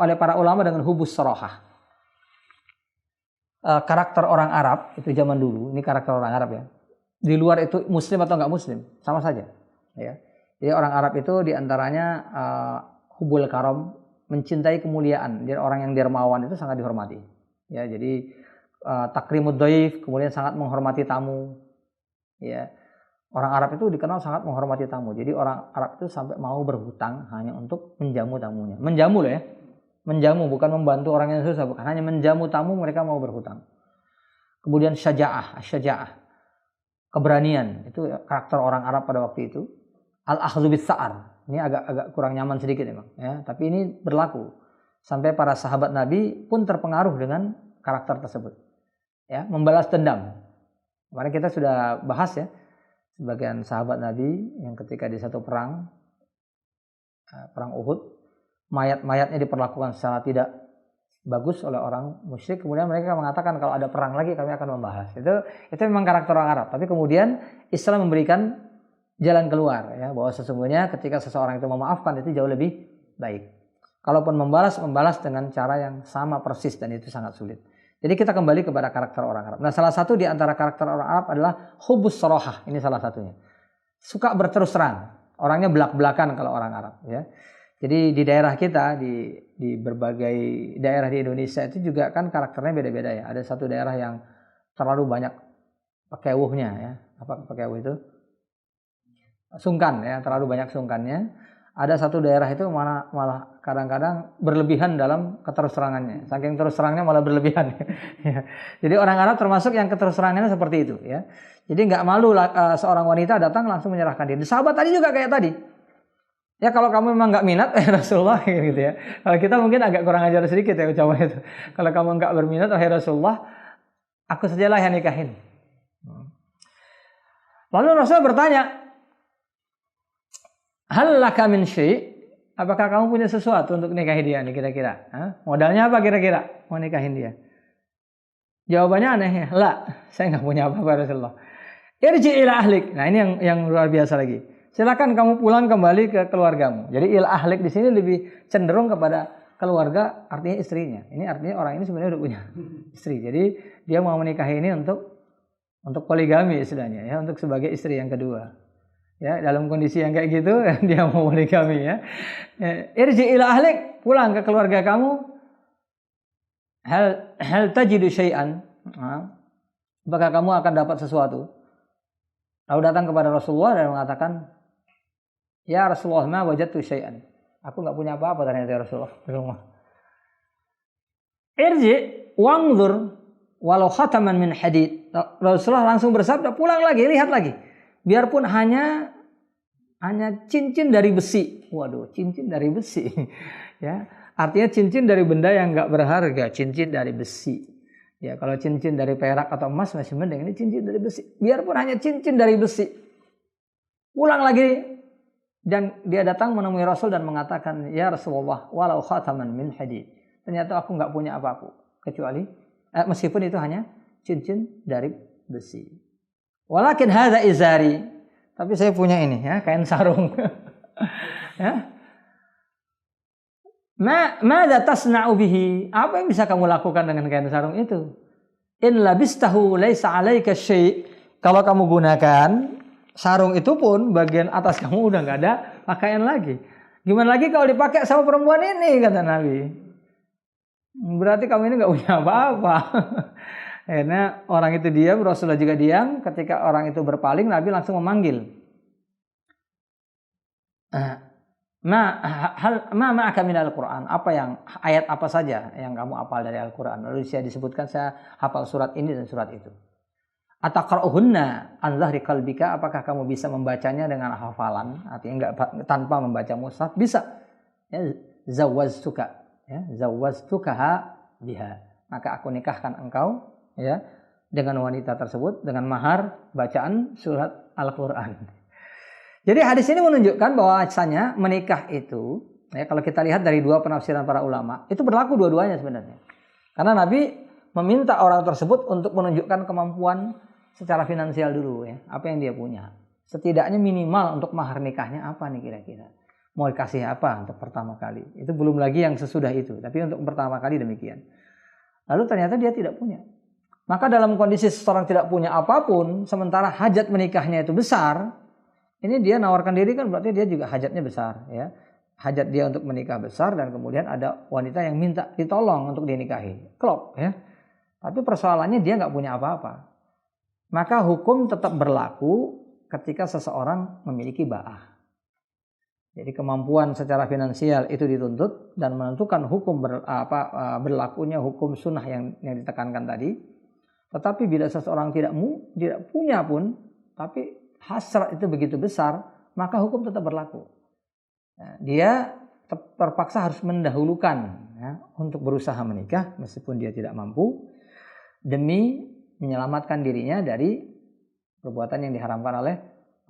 oleh para ulama dengan hubus sarahah. Karakter orang Arab itu zaman dulu, ini karakter orang Arab, ya. Di luar itu muslim atau enggak muslim, sama saja, ya. Jadi orang Arab itu diantaranya hubul karam, mencintai kemuliaan. Jadi orang yang dermawan itu sangat dihormati, ya. Jadi takrimud dhaif, kemudian sangat menghormati tamu, ya. Orang Arab itu dikenal sangat menghormati tamu. Jadi orang Arab itu sampai mau berhutang hanya untuk menjamu tamunya. Menjamu loh, ya. Menjamu, bukan membantu orang yang susah, bukan, hanya menjamu tamu, mereka mau berhutang. Kemudian syaja'ah, keberanian, itu karakter orang Arab pada waktu itu. Al-akhdhu bis-sa'ar. Ini agak kurang nyaman sedikit memang, ya, tapi ini berlaku. Sampai para sahabat Nabi pun terpengaruh dengan karakter tersebut. Ya, membalas dendam. Kemarin kita sudah bahas, ya, sebagian sahabat Nabi yang ketika di satu perang Uhud, mayat-mayatnya diperlakukan secara tidak bagus oleh orang musyrik. Kemudian mereka mengatakan kalau ada perang lagi kami akan membahas. Itu memang karakter orang Arab. Tapi kemudian Islam memberikan jalan keluar, ya, bahwa sesungguhnya ketika seseorang itu memaafkan itu jauh lebih baik. Kalaupun membalas dengan cara yang sama persis, dan itu sangat sulit. Jadi kita kembali kepada karakter orang Arab. Nah, salah satu di antara karakter orang Arab adalah hubus sarahah. Ini salah satunya. Suka berterus terang. Orangnya belak-belakan kalau orang Arab, ya. Jadi di daerah kita, di berbagai daerah di Indonesia itu juga kan karakternya beda-beda, ya. Ada satu daerah yang terlalu banyak pakewuhnya, ya. Apa pakewuh itu? Sungkan, ya, terlalu banyak sungkannya. Ada satu daerah itu malah kadang-kadang berlebihan dalam keterus-terangannya. Saking terus terangnya malah berlebihan. Ya. Jadi orang Arab termasuk yang keterus-terangannya seperti itu, ya. Jadi nggak malu seorang wanita datang langsung menyerahkan diri. Sahabat tadi juga kayak tadi. Ya, kalau kamu memang nggak minat, Rasulullah, gitu, ya. Kalau kita mungkin agak kurang ajar sedikit, ya, ucapan itu. Kalau kamu nggak berminat, wahai Rasulullah, aku sajalah yang nikahin. Lalu Rasulullah bertanya, hal laka min syai'? Apakah kamu punya sesuatu untuk nikahi dia nih kira-kira? Modalnya apa kira-kira mau nikahin dia? Jawabannya aneh, ya. La, saya nggak punya apa-apa Rasulullah. Irji ila ahlik. Nah, ini yang luar biasa lagi. Silakan kamu pulang kembali ke keluargamu. Jadi ila ahlik di sini lebih cenderung kepada keluarga, artinya istrinya. Ini artinya orang ini sebenarnya udah punya istri. Jadi dia mau menikahi ini untuk poligami istilahnya, ya, untuk sebagai istri yang kedua. Ya, dalam kondisi yang kayak gitu dia mau poligami, ya. Irji ila ahlik, pulang ke keluarga kamu. Hal tajidu syai'an? Apakah kamu akan dapat sesuatu? Lalu datang kepada Rasulullah dan mengatakan, ya Rasulullah, ma wajadtu syai'an. Aku enggak punya apa-apa ternyata, ya Rasulullah. Irji wanzur walau khataman min hadid. Rasulullah langsung bersabda, pulang lagi, lihat lagi. Biarpun hanya cincin dari besi. Waduh, cincin dari besi. Ya, artinya cincin dari benda yang enggak berharga, cincin dari besi. Ya, kalau cincin dari perak atau emas masih mending, ini cincin dari besi. Biarpun hanya cincin dari besi. Pulang lagi, Dan dia datang menemui Rasul dan mengatakan, "Ya Rasulullah, walau khataman min hadid." Ternyata aku enggak punya apa-apa kecuali meskipun itu hanya cincin dari besi. Walakin hadza izari. Tapi saya punya ini ya, kain sarung. Ya. Madza tasna'u bihi? Apa yang bisa kamu lakukan dengan kain sarung itu? In labistahu laisa 'alaika syai'. Kalau kamu gunakan sarung itu pun bagian atas kamu udah enggak ada pakaian lagi. Gimana lagi kalau dipakai sama perempuan ini, kata Nabi. Berarti kamu ini enggak punya apa-apa. Karena orang itu diam, Rasulullah juga diam. Ketika orang itu berpaling, Nabi langsung memanggil. Ma'aka minal Qur'an. Ayat apa saja yang kamu hafal dari Al-Qur'an? Lalu saya disebutkan saya hafal surat ini dan surat itu. Ataqra'uhunna an dhahri qalbika? Apakah kamu bisa membacanya dengan hafalan? Artinya enggak tanpa membaca mushaf? Bisa. Ya, zawwaztuka. Ya, zawwaztukaha biha. Maka aku nikahkan engkau ya dengan wanita tersebut dengan mahar bacaan surat Al-Qur'an. Jadi hadis ini menunjukkan bahwasanya menikah itu, ya, kalau kita lihat dari dua penafsiran para ulama, itu berlaku dua-duanya sebenarnya. Karena Nabi meminta orang tersebut untuk menunjukkan kemampuan secara finansial dulu, ya, apa yang dia punya. Setidaknya minimal untuk mahar nikahnya apa nih kira-kira. Mau dikasih apa untuk pertama kali. Itu belum lagi yang sesudah itu, tapi untuk pertama kali demikian. Lalu ternyata dia tidak punya. Maka dalam kondisi seseorang tidak punya apapun, sementara hajat menikahnya itu besar, ini dia nawarkan diri kan berarti dia juga hajatnya besar, ya. Hajat dia untuk menikah besar dan kemudian ada wanita yang minta ditolong untuk dinikahi. Klop, ya. Tapi persoalannya dia nggak punya apa-apa. Maka hukum tetap berlaku ketika seseorang memiliki ba'ah. Jadi kemampuan secara finansial itu dituntut dan menentukan hukum berlakunya hukum sunnah yang ditekankan tadi. Tetapi bila seseorang tidak punya pun, tapi hasrat itu begitu besar, maka hukum tetap berlaku. Nah, dia terpaksa harus mendahulukan ya, untuk berusaha menikah meskipun dia tidak mampu demi menyelamatkan dirinya dari perbuatan yang diharamkan oleh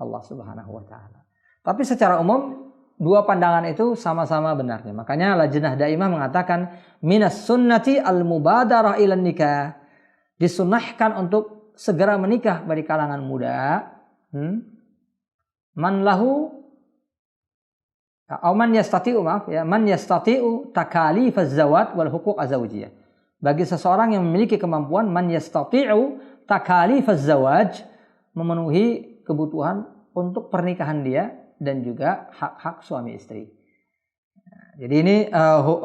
Allah Subhanahu wa taala. Tapi secara umum dua pandangan itu sama-sama benarnya. Makanya Lajnah Daimah mengatakan minas sunnati al-mubadarah ilan nikah. Disunnahkan untuk segera menikah bagi kalangan muda. Man yastati'u takalifaz zawat wal huquq azawjiyah. Bagi seseorang yang memiliki kemampuan man yastati'u takalifaz zawaj, memenuhi kebutuhan untuk pernikahan dia dan juga hak-hak suami istri. Jadi ini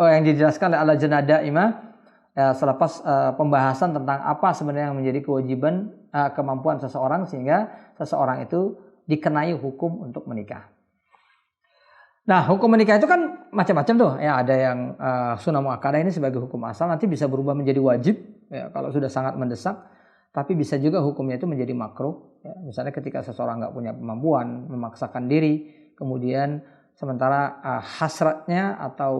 yang dijelaskan oleh Al-Lajnah Daimah selepas pembahasan tentang apa sebenarnya yang menjadi kewajiban kemampuan seseorang sehingga seseorang itu dikenai hukum untuk menikah. Nah, hukum menikah itu kan macam-macam tuh. Ya, ada yang sunnah muakkadah ini sebagai hukum asal nanti bisa berubah menjadi wajib ya, kalau sudah sangat mendesak. Tapi bisa juga hukumnya itu menjadi makruh. Ya. Misalnya ketika seseorang nggak punya kemampuan, memaksakan diri, kemudian sementara hasratnya atau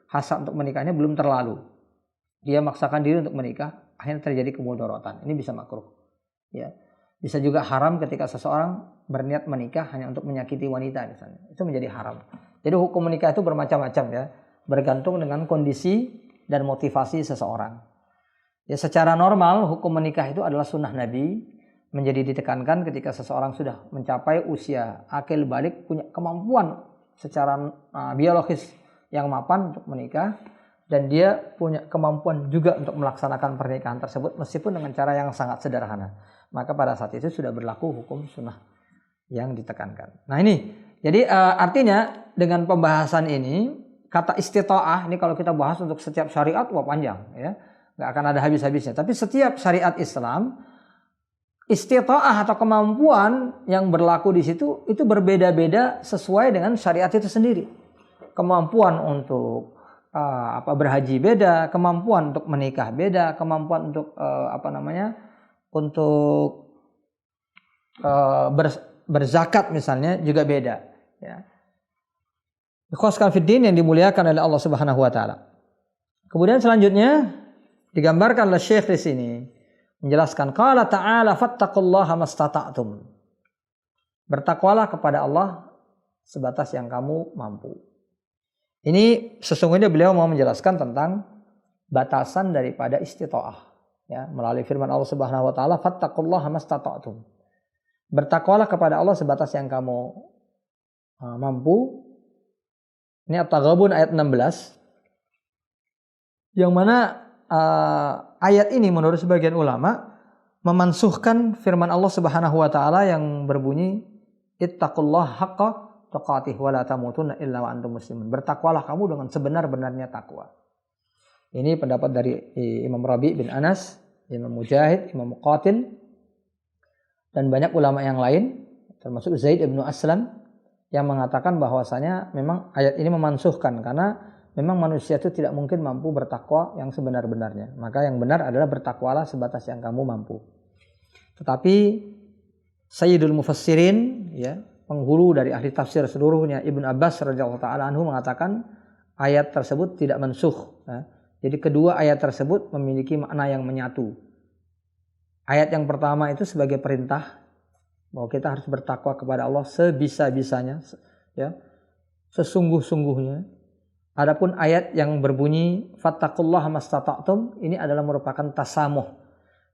hasrat untuk menikahnya belum terlalu. Dia maksakan diri untuk menikah, akhirnya terjadi kemudharatan. Ini bisa makruh. Ya. Bisa juga haram ketika seseorang berniat menikah hanya untuk menyakiti wanita misalnya. Itu menjadi haram. Jadi hukum menikah itu bermacam-macam ya, bergantung dengan kondisi dan motivasi seseorang. Ya, secara normal hukum menikah itu adalah sunnah Nabi, menjadi ditekankan ketika seseorang sudah mencapai usia akil balik, punya kemampuan secara biologis yang mapan untuk menikah, dan dia punya kemampuan juga untuk melaksanakan pernikahan tersebut meskipun dengan cara yang sangat sederhana. Maka pada saat itu sudah berlaku hukum sunnah yang ditekankan. Nah ini, jadi artinya dengan pembahasan ini, kata istita'ah ini kalau kita bahas untuk setiap syariat, wah panjang ya, nggak akan ada habis-habisnya. Tapi setiap syariat Islam, istita'ah atau kemampuan yang berlaku di situ itu berbeda-beda sesuai dengan syariat itu sendiri. Kemampuan untuk berhaji beda, kemampuan untuk menikah beda, kemampuan untuk untuk berzakat misalnya juga beda. Ya. Ikhwaskan fiddin yang dimuliakan oleh Allah Subhanahu Wa Taala. Kemudian selanjutnya digambarkan oleh Syekh di sini menjelaskan qala ta'ala fattaqullaha mastata'tum. Bertakwalah kepada Allah sebatas yang kamu mampu. Ini sesungguhnya beliau mau menjelaskan tentang batasan daripada istita'ah, ya, melalui firman Allah Subhanahu wa taala, fattaqullaha mastata'tum. Bertakwalah kepada Allah sebatas yang kamu mampu. Ini At-Taghabun ayat 16. Yang mana ayat ini menurut sebagian ulama memansuhkan firman Allah Subhanahu wa taala yang berbunyi ittaqullaha haqqa tuqatih wa la tamutunna illa wa antum muslimun. Bertakwalah kamu dengan sebenar-benarnya takwa. Ini pendapat dari Imam Rabi' bin Anas, Imam Mujahid, Imam Muqatil, dan banyak ulama yang lain, termasuk Zaid ibnu Aslam, yang mengatakan bahwasanya memang ayat ini memansuhkan karena memang manusia itu tidak mungkin mampu bertakwa yang sebenar-benarnya. Maka yang benar adalah bertakwalah sebatas yang kamu mampu. Tetapi Sayyidul Mufassirin, ya, penghulu dari ahli tafsir seluruhnya, Ibnu Abbas radhiyallahu taala anhu mengatakan ayat tersebut tidak mansuh, ya. Jadi kedua ayat tersebut memiliki makna yang menyatu. Ayat yang pertama itu sebagai perintah bahwa kita harus bertakwa kepada Allah sebisa-bisanya, ya, sesungguh-sungguhnya. Adapun ayat yang berbunyi fattaqullaha mastata'tum, ini adalah merupakan tasamuh,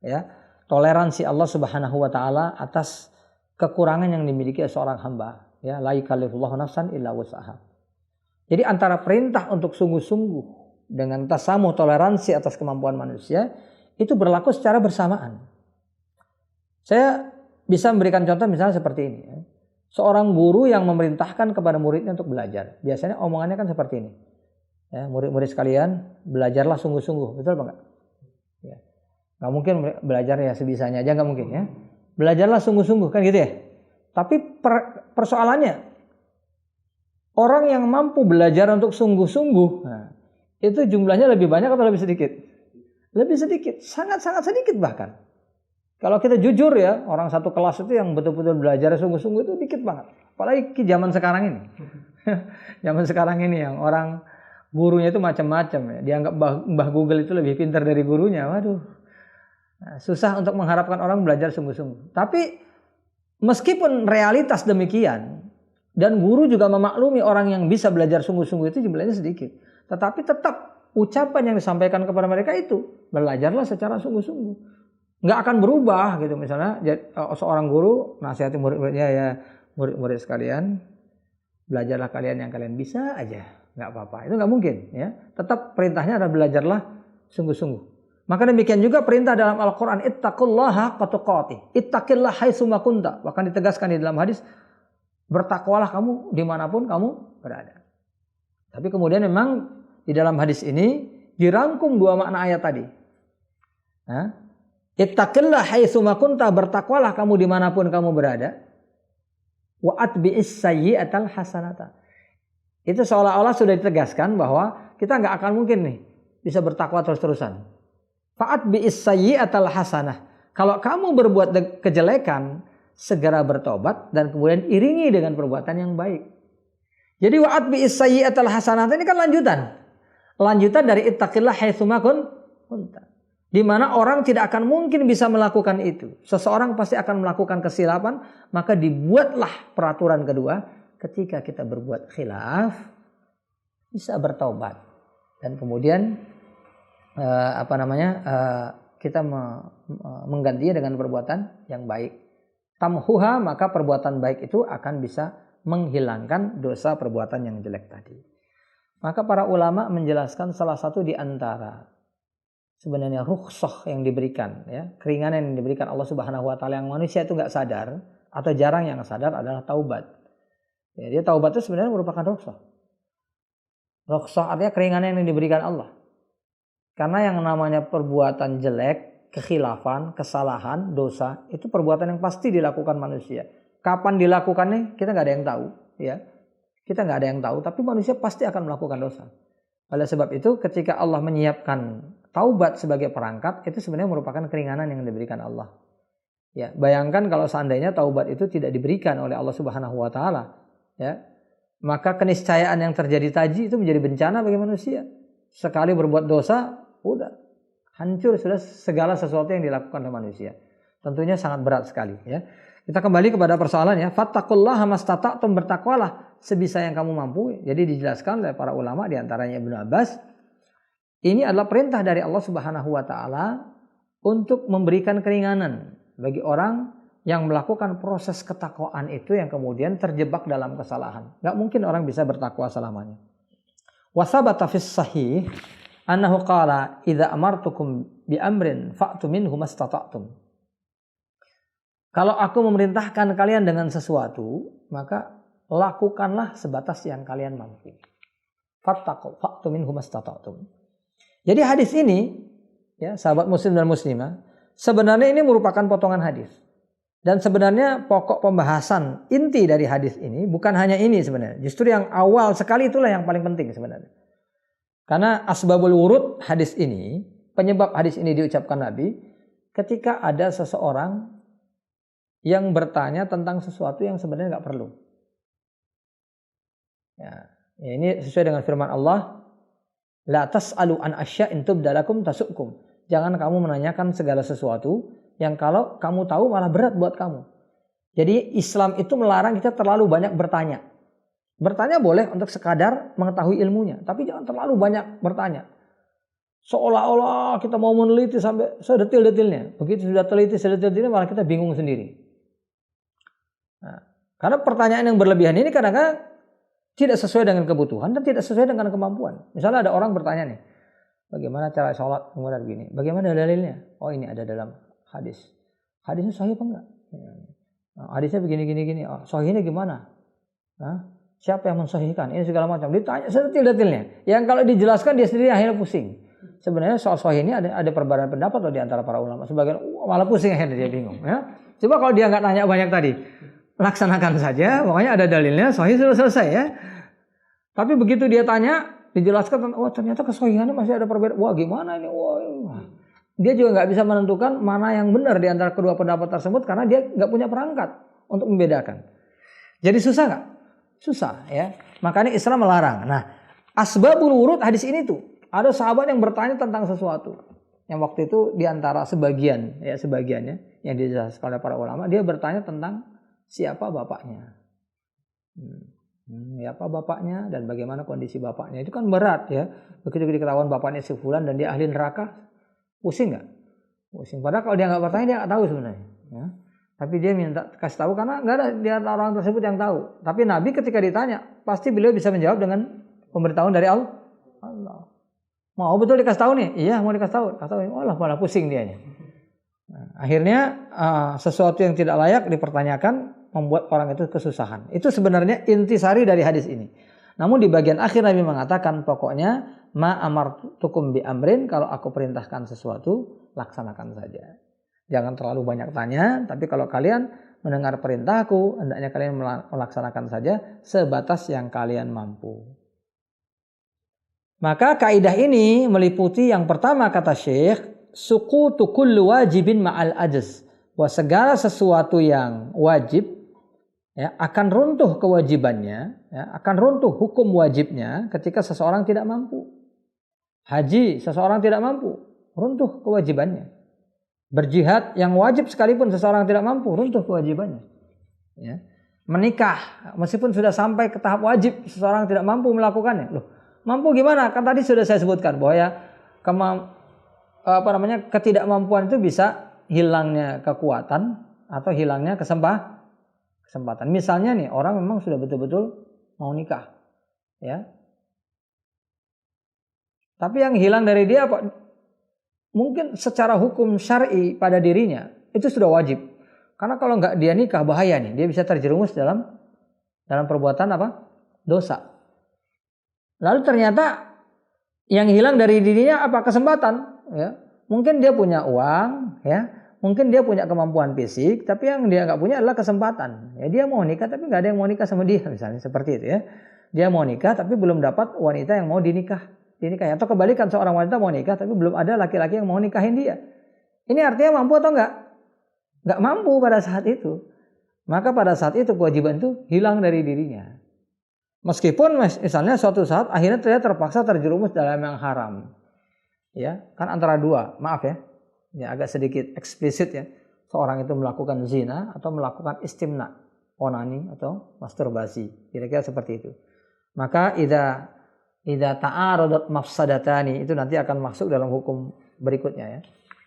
ya, toleransi Allah Subhanahu wa taala atas kekurangan yang dimiliki seorang hamba, ya, la yukallifullahu nafsan illa wus'aha. Jadi antara perintah untuk sungguh-sungguh dengan tasamuh toleransi atas kemampuan manusia itu berlaku secara bersamaan. Saya bisa memberikan contoh misalnya seperti ini, ya. Seorang guru yang memerintahkan kepada muridnya untuk belajar. Biasanya omongannya kan seperti ini. Ya, murid-murid sekalian, belajarlah sungguh-sungguh. Betul apa enggak? Ya. Nggak mungkin belajar ya sebisanya aja, nggak mungkin, ya. Belajarlah sungguh-sungguh, kan gitu ya. Tapi persoalannya, orang yang mampu belajar untuk sungguh-sungguh, nah, itu jumlahnya lebih banyak atau lebih sedikit? Lebih sedikit, sangat-sangat sedikit bahkan. Kalau kita jujur ya, orang satu kelas itu yang betul-betul belajar sungguh-sungguh itu dikit banget. Apalagi zaman sekarang ini. Zaman sekarang ini yang orang gurunya itu macam-macam ya. Dianggap Mbah Google itu lebih pintar dari gurunya. Waduh. Nah, susah untuk mengharapkan orang belajar sungguh-sungguh. Tapi meskipun realitas demikian, dan guru juga memaklumi orang yang bisa belajar sungguh-sungguh itu jumlahnya sedikit. Tetapi tetap ucapan yang disampaikan kepada mereka itu, belajarlah secara sungguh-sungguh. Nggak akan berubah gitu. Misalnya seorang guru nasihati murid-muridnya, ya murid-murid sekalian, belajarlah kalian yang kalian bisa aja, nggak apa-apa. Itu nggak mungkin, ya. Tetap perintahnya adalah belajarlah sungguh-sungguh. Maka demikian juga perintah dalam Al-Quran, ittaqullaha haqqa tuqatih, ittaqillah haitsu ma kunta. Bahkan ditegaskan di dalam hadis, bertakwalah kamu dimanapun kamu berada. Tapi kemudian memang di dalam hadis ini dirangkum dua makna ayat tadi. Nah, ittaqillah haitsu ma kunta, bertakwalah kamu dimanapun kamu berada. Wa atbi'is sayyi'atal hasanata. Itu seolah-olah sudah ditegaskan bahwa kita nggak akan mungkin nih bisa bertakwa terus-terusan. Fa'atbi'is sayyi'atal hasanah. Kalau kamu berbuat kejelekan, segera bertobat dan kemudian iringi dengan perbuatan yang baik. Jadi wa'atbi'is sayyi'atal hasanata ini kan lanjutan. Lanjutan dari ittaqillah haitsu ma kunta. Di mana orang tidak akan mungkin bisa melakukan itu. Seseorang pasti akan melakukan kesilapan, maka dibuatlah peraturan kedua, ketika kita berbuat khilaf, bisa bertaubat. Dan kemudian kita menggantinya dengan perbuatan yang baik. Tamhuha, maka perbuatan baik itu akan bisa menghilangkan dosa perbuatan yang jelek tadi. Maka para ulama menjelaskan salah satu di antara sebenarnya rukhsah yang diberikan, ya, keringanan yang diberikan Allah Subhanahu wa taala yang manusia itu nggak sadar atau jarang yang sadar adalah taubat. Ya, dia taubat itu sebenarnya merupakan rukhsah. Rukhsah artinya keringanan yang diberikan Allah. Karena yang namanya perbuatan jelek, kekhilafan, kesalahan, dosa, itu perbuatan yang pasti dilakukan manusia. Kapan dilakukannya kita nggak ada yang tahu, ya. Kita nggak ada yang tahu, tapi manusia pasti akan melakukan dosa. Oleh sebab itu ketika Allah menyiapkan taubat sebagai perangkat, itu sebenarnya merupakan keringanan yang diberikan Allah. Ya, bayangkan kalau seandainya taubat itu tidak diberikan oleh Allah Subhanahu wa taala, ya. Maka keniscayaan yang terjadi tadi itu menjadi bencana bagi manusia. Sekali berbuat dosa, udah hancur sudah segala sesuatu yang dilakukan oleh manusia. Tentunya sangat berat sekali, ya. Kita kembali kepada persoalan, ya. Fattaqullaha mastata'tum, bertakwalah sebisa yang kamu mampu. Jadi dijelaskan oleh para ulama diantaranya Ibnu Abbas, ini adalah perintah dari Allah Subhanahu wa taala untuk memberikan keringanan bagi orang yang melakukan proses ketakwaan itu yang kemudian terjebak dalam kesalahan. Gak mungkin orang bisa bertakwa selamanya. Wasabata fis sahih annahu qala idza amartukum bi amrin fa'tu minhu mastata'tum. Kalau aku memerintahkan kalian dengan sesuatu, maka lakukanlah sebatas yang kalian mampu. Fattaqu fa'tu minhu mastata'tum. Jadi hadis ini, ya, sahabat muslim dan muslimah, sebenarnya ini merupakan potongan hadis. Dan sebenarnya pokok pembahasan inti dari hadis ini bukan hanya ini sebenarnya. Justru yang awal sekali itulah yang paling penting sebenarnya. Karena asbabul wurud hadis ini, penyebab hadis ini diucapkan Nabi, ketika ada seseorang yang bertanya tentang sesuatu yang sebenarnya nggak perlu. Ya, ini sesuai dengan firman Allah, la tas'alu an asya'in tubdalakum tasukum. Jangan kamu menanyakan segala sesuatu yang kalau kamu tahu malah berat buat kamu. Jadi Islam itu melarang kita terlalu banyak bertanya. Bertanya boleh untuk sekadar mengetahui ilmunya, tapi jangan terlalu banyak bertanya. Seolah-olah kita mau meneliti sampai sedetil-detilnya. Begitu sudah teliti sedetil-detilnya malah kita bingung sendiri. Nah, karena pertanyaan yang berlebihan ini kadang-kadang tidak sesuai dengan kebutuhan dan tidak sesuai dengan kemampuan. Misalnya ada orang bertanya nih, bagaimana cara sholat? Kemudian begini, bagaimana dalilnya? Oh ini ada dalam hadis. Hadisnya sahih apa enggak? Nah, hadisnya begini. Oh, sahihnya gimana? Nah, siapa yang mensahihkan? Ini segala macam. Ditanya sedetil-detilnya. Yang kalau dijelaskan dia sendiri akhirnya pusing. Sebenarnya soal sahih ini ada perbedaan pendapat loh di antara para ulama. Sebagian malah pusing akhirnya dia bingung. Ya. Coba kalau dia nggak nanya banyak tadi, laksanakan saja. Pokoknya ada dalilnya, sahih sudah selesai ya. Tapi begitu dia tanya, dijelaskan, oh ternyata kesahihannya masih ada perbedaan. Wah gimana ini? Wah. Dia juga nggak bisa menentukan mana yang benar di antara kedua pendapat tersebut karena dia nggak punya perangkat untuk membedakan. Jadi susah nggak? Susah ya. Makanya Islam melarang. Nah, asbabul wurud hadis ini tuh. Ada sahabat yang bertanya tentang sesuatu. Yang waktu itu diantara sebagiannya yang dijelaskan oleh para ulama, dia bertanya tentang siapa bapaknya. Siapa bapaknya dan bagaimana kondisi bapaknya. Itu kan berat ya. Begitu diketahuan bapaknya si fulan dan dia ahli neraka, pusing nggak? Pusing. Padahal kalau dia nggak bertanya dia nggak tahu sebenarnya. Ya. Tapi dia minta kasih tahu karena nggak ada di antara orang tersebut yang tahu. Tapi Nabi ketika ditanya, pasti beliau bisa menjawab dengan pemberitahuan dari Allah. Mau betul dikasih tahu nih? Iya mau dikasih tahu. Kasih tahu. Malah pusing dianya. Nah, akhirnya sesuatu yang tidak layak dipertanyakan membuat orang itu kesusahan. Itu sebenarnya intisari dari hadis ini. Namun di bagian akhir Nabi mengatakan pokoknya ma amartukum bi amrin, kalau aku perintahkan sesuatu laksanakan saja. Jangan terlalu banyak tanya, tapi kalau kalian mendengar perintahku, hendaknya kalian melaksanakan saja sebatas yang kalian mampu. Maka kaidah ini meliputi yang pertama kata Syekh, suqutu kullu wajibin ma'al ajz. Bahwa segala sesuatu yang wajib ya, akan runtuh kewajibannya, ya, akan runtuh hukum wajibnya ketika seseorang tidak mampu. Haji, seseorang tidak mampu, runtuh kewajibannya. Berjihad yang wajib sekalipun seseorang tidak mampu, runtuh kewajibannya. Ya. Menikah, meskipun sudah sampai ke tahap wajib, seseorang tidak mampu melakukannya. Loh, mampu gimana? Kan tadi sudah saya sebutkan bahwa ya ketidakmampuan itu bisa hilangnya kekuatan atau hilangnya kesempatan. Misalnya nih orang memang sudah betul-betul mau nikah, ya. Tapi yang hilang dari dia apa? Mungkin secara hukum syar'i pada dirinya itu sudah wajib. Karena kalau nggak dia nikah bahaya nih, dia bisa terjerumus dalam perbuatan apa? Dosa. Lalu ternyata yang hilang dari dirinya apa? Kesempatan, ya. Mungkin dia punya uang, ya. Mungkin dia punya kemampuan fisik, tapi yang dia nggak punya adalah kesempatan. Ya, dia mau nikah tapi nggak ada yang mau nikah sama dia, misalnya seperti itu ya. Dia mau nikah tapi belum dapat wanita yang mau dinikahi. Atau kebalikan, seorang wanita mau nikah tapi belum ada laki-laki yang mau nikahin dia. Ini artinya mampu atau enggak? Enggak mampu pada saat itu. Maka pada saat itu kewajiban itu hilang dari dirinya. Meskipun misalnya suatu saat akhirnya dia terpaksa terjerumus dalam yang haram. Ya, kan antara dua, maaf ya. Ya agak sedikit eksplisit ya. Seorang itu melakukan zina atau melakukan istimna. onani atau masturbasi. Kira-kira seperti itu. Maka idza ta'aradat mafsadatani, itu nanti akan masuk dalam hukum berikutnya ya.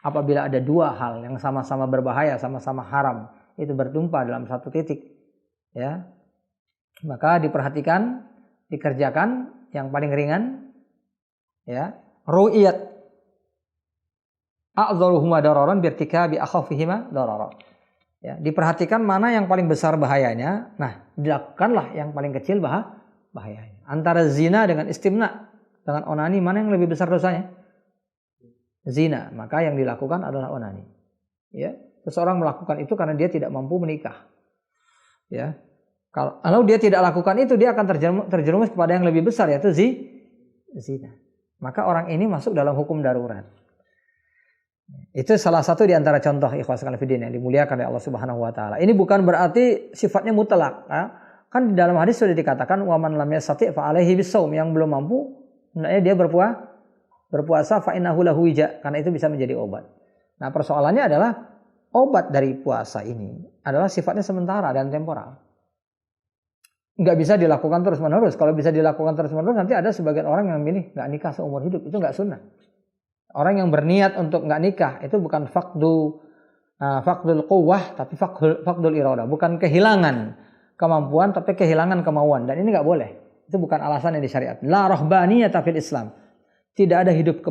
Apabila ada dua hal yang sama-sama berbahaya, sama-sama haram, itu bertumpah dalam satu titik ya. Maka diperhatikan, dikerjakan yang paling ringan ya. Ru'iyat a'dharuhuma dararan birtikabi akhafihima dararan. Ya, diperhatikan mana yang paling besar bahayanya. Nah, dilakukanlah yang paling kecil bahayanya. Antara zina dengan istimna, dengan onani, mana yang lebih besar dosanya? Zina. Maka yang dilakukan adalah onani. Ya, seseorang melakukan itu karena dia tidak mampu menikah. Ya. Kalau dia tidak lakukan itu, dia akan terjerumus kepada yang lebih besar, yaitu zina. Maka orang ini masuk dalam hukum darurat. Itu salah satu di antara contoh ikhwas fillah yang dimuliakan oleh Allah Subhanahu wa taala. Ini bukan berarti sifatnya mutlak, ya. Kan di dalam hadis sudah dikatakan wa man lam yastati' fa alaihi bisawm, yang belum mampu hendaknya dia berpuasa fa innahu lahu wija, karena itu bisa menjadi obat. Nah, persoalannya adalah obat dari puasa ini adalah sifatnya sementara dan temporal. Nggak bisa dilakukan terus-menerus. Kalau bisa dilakukan terus-menerus, nanti ada sebagian orang yang milih nggak nikah seumur hidup. Itu nggak sunnah. Orang yang berniat untuk nggak nikah itu bukan faqdul quwwah, tapi faqdul iradah. Bukan kehilangan kemampuan, tapi kehilangan kemauan. Dan ini nggak boleh. Itu bukan alasan yang disyariat. La rahbaniyata fil Islam. Tidak ada hidup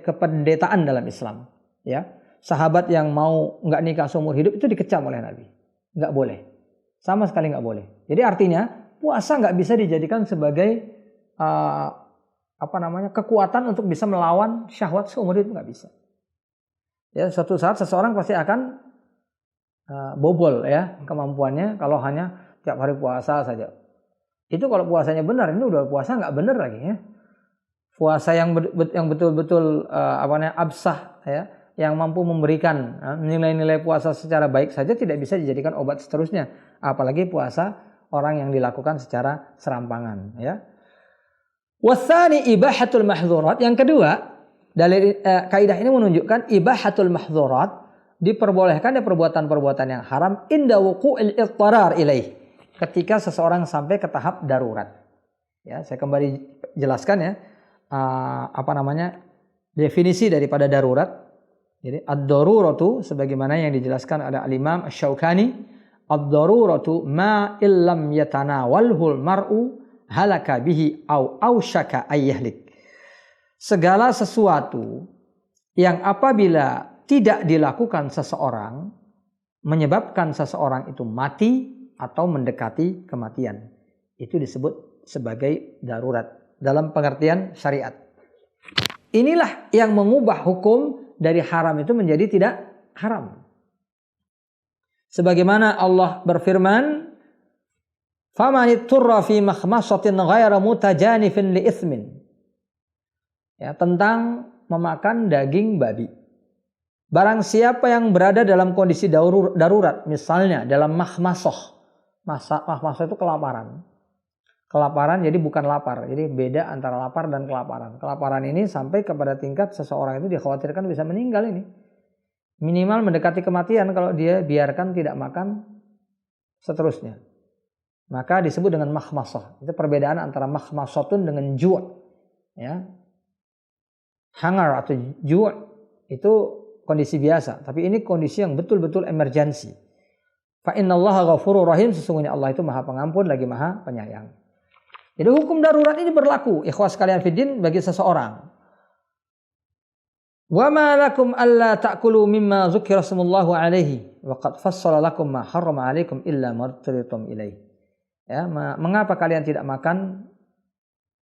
kependetaan dalam Islam. Ya, sahabat yang mau nggak nikah seumur hidup itu dikecam oleh Nabi. Nggak boleh. Sama sekali nggak boleh. Jadi artinya puasa nggak bisa dijadikan sebagai kekuatan untuk bisa melawan syahwat seumur hidup, nggak bisa. Ya, suatu saat seseorang pasti akan bobol ya kemampuannya kalau hanya tiap hari puasa saja. Itu kalau puasanya benar, ini udah puasa nggak benar lagi ya. Puasa yang betul-betul absah ya, yang mampu memberikan nilai-nilai puasa secara baik saja tidak bisa dijadikan obat seterusnya, apalagi puasa orang yang dilakukan secara serampangan ya. Wasani ibahatul mahdzurat. Yang kedua, dalil kaidah ini menunjukkan ibahatul mahdzurat, diperbolehkan perbuatan-perbuatan yang haram inda wuqu'il idtarar ilaih, ketika seseorang sampai ke tahap darurat. Ya, saya kembali jelaskan ya definisi daripada darurat. Jadi ad-daruratu sebagaimana yang dijelaskan oleh al-Imam Asy-Syaukani, ad-daruratu ma illam yatanawalhul mar'u halaka bihi au ausyaka ayyahlik. Segala sesuatu yang apabila tidak dilakukan seseorang menyebabkan seseorang itu mati atau mendekati kematian, itu disebut sebagai darurat dalam pengertian syariat. Inilah yang mengubah hukum dari haram itu menjadi tidak haram. Sebagaimana Allah berfirman, "Faman itturra fi makhmasatin ghayra mutajanifin li itsmin." Ya, tentang memakan daging babi. Barang siapa yang berada dalam kondisi darurat, misalnya dalam makhmasah. Makhmasah itu kelaparan. Kelaparan jadi bukan lapar. Jadi beda antara lapar dan kelaparan. Kelaparan ini sampai kepada tingkat seseorang itu dikhawatirkan bisa meninggal ini. Minimal mendekati kematian kalau dia biarkan tidak makan seterusnya. Maka disebut dengan makhmasah. Itu perbedaan antara makhmasatun dengan ju'. Ya. Hangar atau ju' itu kondisi biasa. Tapi ini kondisi yang betul-betul emergensi. Fa innallaha ghafurur rahim. Sesungguhnya Allah itu maha pengampun lagi maha penyayang. Jadi hukum darurat ini berlaku, ikhwas sekalian fiddin, bagi seseorang. Wa ma lakum alla ta'kulu mimma dzukira smallahu alaihi wa qad fassala lakum ma harrama alaikum illa ma turitum ilaihi. Ya, mengapa kalian tidak makan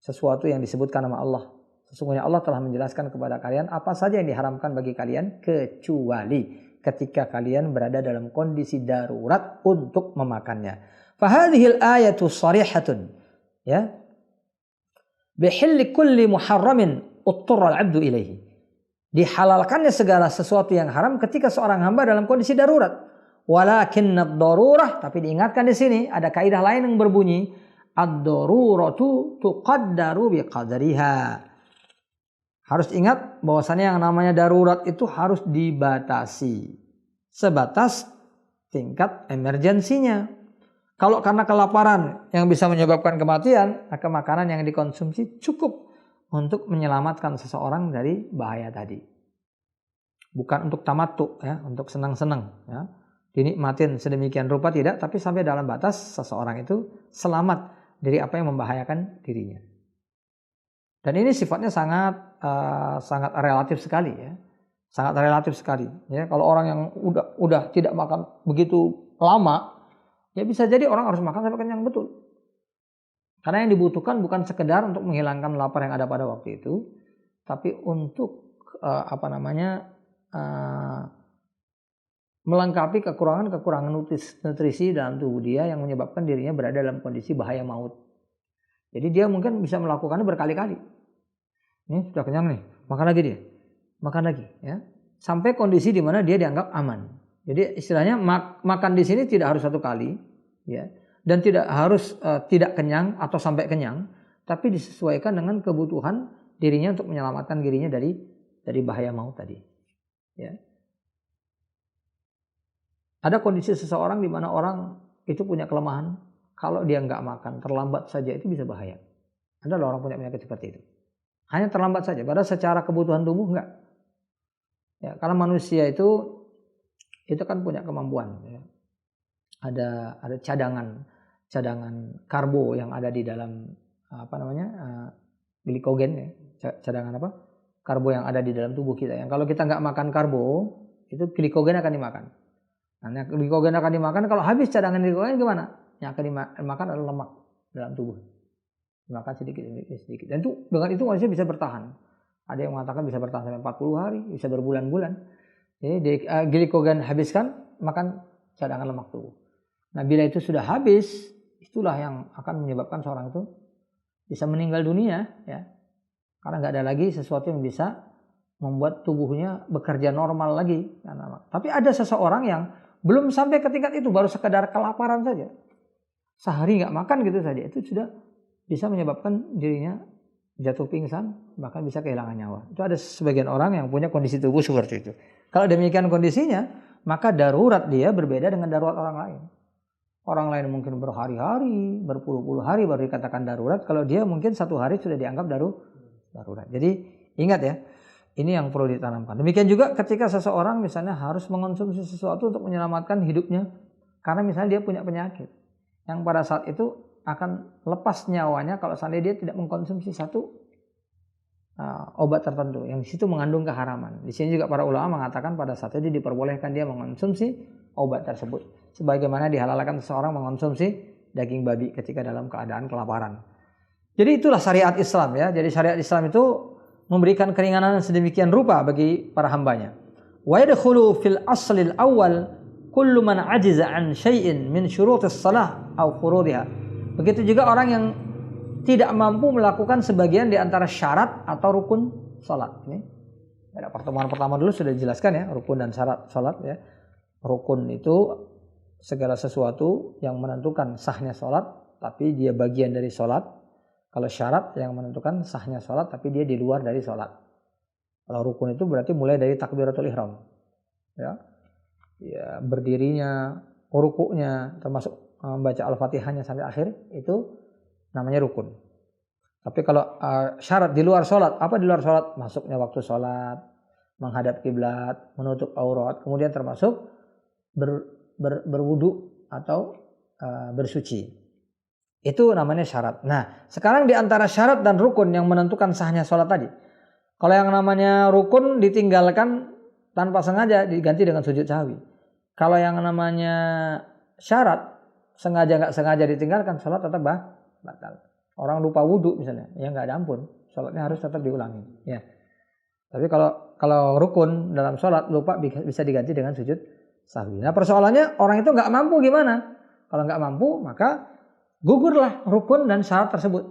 sesuatu yang disebutkan nama Allah? Sesungguhnya Allah telah menjelaskan kepada kalian apa saja yang diharamkan bagi kalian kecuali ketika kalian berada dalam kondisi darurat untuk memakannya. Fa hadhil ayatu sharihatun. Ya, bihilli kulli muharramin utturra al-'abdu ilaihi. Dihalalkannya segala sesuatu yang haram ketika seorang hamba dalam kondisi darurat. Walakinnad darurah, tapi diingatkan di sini ada kaidah lain yang berbunyi ad-daruratu tuqaddaru biqadriha. Harus ingat bahwasanya yang namanya darurat itu harus dibatasi sebatas tingkat emergensinya. Kalau karena kelaparan yang bisa menyebabkan kematian, maka makanan yang dikonsumsi cukup untuk menyelamatkan seseorang dari bahaya tadi. Bukan untuk tamattu, ya, untuk senang-senang, ya. Dinikmatin sedemikian rupa tidak, tapi sampai dalam batas seseorang itu selamat dari apa yang membahayakan dirinya. Dan ini sifatnya sangat relatif sekali, ya. Sangat relatif sekali, ya. Kalau orang yang udah tidak makan begitu lama, ya bisa jadi orang harus makan sampai kenyang betul. Karena yang dibutuhkan bukan sekedar untuk menghilangkan lapar yang ada pada waktu itu, tapi untuk melengkapi kekurangan nutrisi dalam tubuh dia yang menyebabkan dirinya berada dalam kondisi bahaya maut. Jadi dia mungkin bisa melakukannya berkali-kali. Ini sudah kenyang nih, makan lagi dia, makan lagi, ya, sampai kondisi di mana dia dianggap aman. Jadi istilahnya makan di sini tidak harus satu kali, ya, dan tidak harus tidak kenyang atau sampai kenyang, tapi disesuaikan dengan kebutuhan dirinya untuk menyelamatkan dirinya dari bahaya maut tadi. Ya. Ada kondisi seseorang di mana orang itu punya kelemahan, kalau dia nggak makan terlambat saja itu bisa bahaya. Ada orang punya penyakit seperti itu. Hanya terlambat saja, padahal secara kebutuhan tubuh enggak. Ya, karena manusia itu kan punya kemampuan, ya. Ada cadangan karbo yang ada di dalam glikogen, ya. Cadangan karbo yang ada di dalam tubuh kita. Yang kalau kita nggak makan karbo, itu glikogen akan dimakan. Nah, glikogen akan dimakan, kalau habis cadangan glikogen gimana? Yang akan dimakan adalah lemak dalam tubuh. Dimakan sedikit. Dan dengan itu manusia bisa bertahan. Ada yang mengatakan bisa bertahan sampai 40 hari, bisa berbulan-bulan. Jadi glikogen habiskan, makan cadangan lemak tubuh. Nah, bila itu sudah habis, itulah yang akan menyebabkan seorang itu bisa meninggal dunia, ya. Karena nggak ada lagi sesuatu yang bisa membuat tubuhnya bekerja normal lagi. Tapi ada seseorang yang belum sampai ke tingkat itu, baru sekedar kelaparan saja. Sehari nggak makan gitu saja, itu sudah bisa menyebabkan dirinya jatuh pingsan, bahkan bisa kehilangan nyawa. Itu ada sebagian orang yang punya kondisi tubuh seperti itu. Kalau demikian kondisinya, maka darurat dia berbeda dengan darurat orang lain. Orang lain mungkin berhari-hari, berpuluh-puluh hari baru dikatakan darurat. Kalau dia mungkin satu hari sudah dianggap darurat. Jadi ingat ya, ini yang perlu ditanamkan. Demikian juga ketika seseorang misalnya harus mengonsumsi sesuatu untuk menyelamatkan hidupnya, karena misalnya dia punya penyakit yang pada saat itu akan lepas nyawanya kalau seandainya dia tidak mengkonsumsi satu obat tertentu yang di situ mengandung keharaman. Di sini juga para ulama mengatakan pada saat itu diperbolehkan dia mengonsumsi obat tersebut, sebagaimana dihalalkan seseorang mengonsumsi daging babi ketika dalam keadaan kelaparan. Jadi itulah syariat Islam, ya. Jadi syariat Islam itu memberikan keringanan sedemikian rupa bagi para hambanya. Wa yadkhulu fil aslil awal kullu man ajiza an syai'in min syurutis salah aw furudiha. Begitu juga orang yang tidak mampu melakukan sebagian di antara syarat atau rukun salat. Ini pada pertemuan pertama dulu sudah dijelaskan, ya, rukun dan syarat salat, ya. Rukun itu segala sesuatu yang menentukan sahnya salat tapi dia bagian dari salat. Kalau syarat yang menentukan sahnya salat tapi dia di luar dari salat. Kalau rukun itu berarti mulai dari takbiratul ihram, ya. Ya, berdirinya, rukuknya, termasuk membaca Al-Fatihahnya sampai akhir, itu namanya rukun. Tapi kalau syarat di luar sholat, apa di luar sholat? Masuknya waktu sholat, menghadap kiblat, menutup aurat, kemudian termasuk berwudu atau bersuci. Itu namanya syarat. Nah, sekarang di antara syarat dan rukun yang menentukan sahnya sholat tadi. Kalau yang namanya rukun ditinggalkan tanpa sengaja diganti dengan sujud sahwi. Kalau yang namanya syarat sengaja nggak sengaja ditinggalkan, sholat tetap batal. Orang lupa wudhu misalnya, ya nggak ada ampun, sholatnya harus tetap diulangi. Ya. Tapi kalau rukun dalam sholat lupa bisa diganti dengan sujud sahwi. Nah, persoalannya orang itu nggak mampu gimana? Kalau nggak mampu maka gugurlah rukun dan syarat tersebut.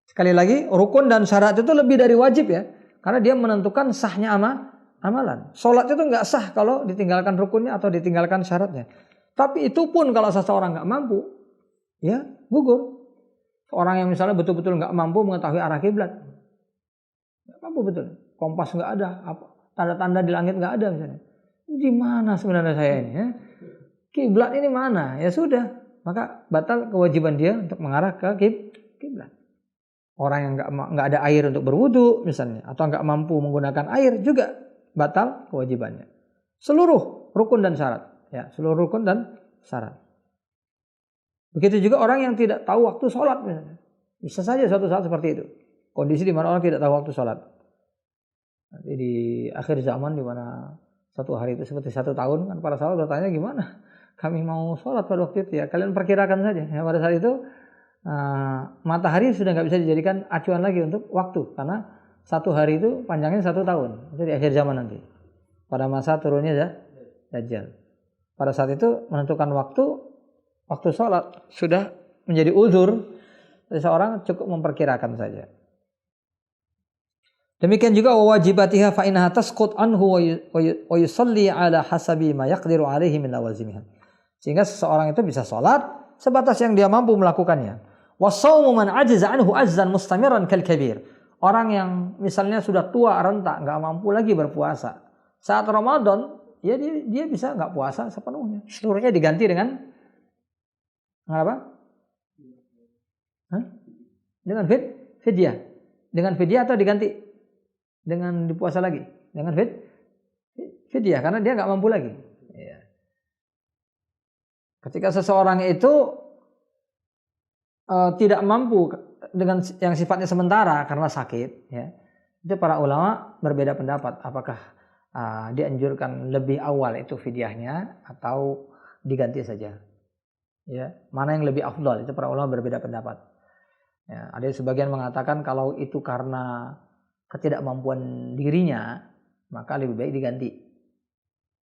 Sekali lagi, rukun dan syarat itu lebih dari wajib, ya, karena dia menentukan sahnya amalan. Sholat itu nggak sah kalau ditinggalkan rukunnya atau ditinggalkan syaratnya. Tapi itu pun kalau seseorang nggak mampu, ya gugur. Orang yang misalnya betul-betul nggak mampu mengetahui arah kiblat, nggak mampu betul. Kompas nggak ada, tanda-tanda di langit nggak ada misalnya. Di mana sebenarnya saya ini? Ya? Kiblat ini mana? Ya sudah, maka batal kewajiban dia untuk mengarah ke kiblat. Orang yang nggak ada air untuk berwudu misalnya, atau nggak mampu menggunakan air juga batal kewajibannya. Seluruh rukun dan syarat, ya, seluruh rukun dan syarat. Begitu juga orang yang tidak tahu waktu sholat misalnya. Bisa saja suatu saat seperti itu. Kondisi di mana orang tidak tahu waktu sholat. Nanti di akhir zaman di mana satu hari itu seperti 1 tahun, kan para sahabat bertanya, gimana kami mau sholat pada waktu itu? Ya kalian perkirakan saja. Ya, pada saat itu matahari sudah nggak bisa dijadikan acuan lagi untuk waktu, karena 1 hari itu panjangnya 1 tahun. Itu di akhir zaman nanti, pada masa turunnya Dajjal. Pada saat itu menentukan waktu sholat sudah menjadi uzur. Seseorang cukup memperkirakan saja. Demikian juga wajibatiha fa innaha tasqut anhu wa yusalli ala hasabi ma yaqdiru alaihi min lawazimiha. Sehingga seseorang itu bisa sholat sebatas yang dia mampu melakukannya. Wasaumu man ajiza anhu azzan mustamiran kal kabir. Orang yang misalnya sudah tua renta, nggak mampu lagi berpuasa. Saat Ramadan, ya dia bisa nggak puasa sepenuhnya. Seluruhnya diganti dengan apa? Dengan fidyah. Dengan fidyah atau diganti dengan dipuasa lagi? Dengan fidyah, karena dia nggak mampu lagi. Ya. Ketika seseorang itu tidak mampu dengan yang sifatnya sementara karena sakit, ya, itu para ulama berbeda pendapat. Apakah dianjurkan lebih awal itu fidyahnya atau diganti saja? Ya, mana yang lebih afdal? Itu para ulama berbeda pendapat. Ya, ada sebagian mengatakan kalau itu karena ketidakmampuan dirinya, maka lebih baik diganti.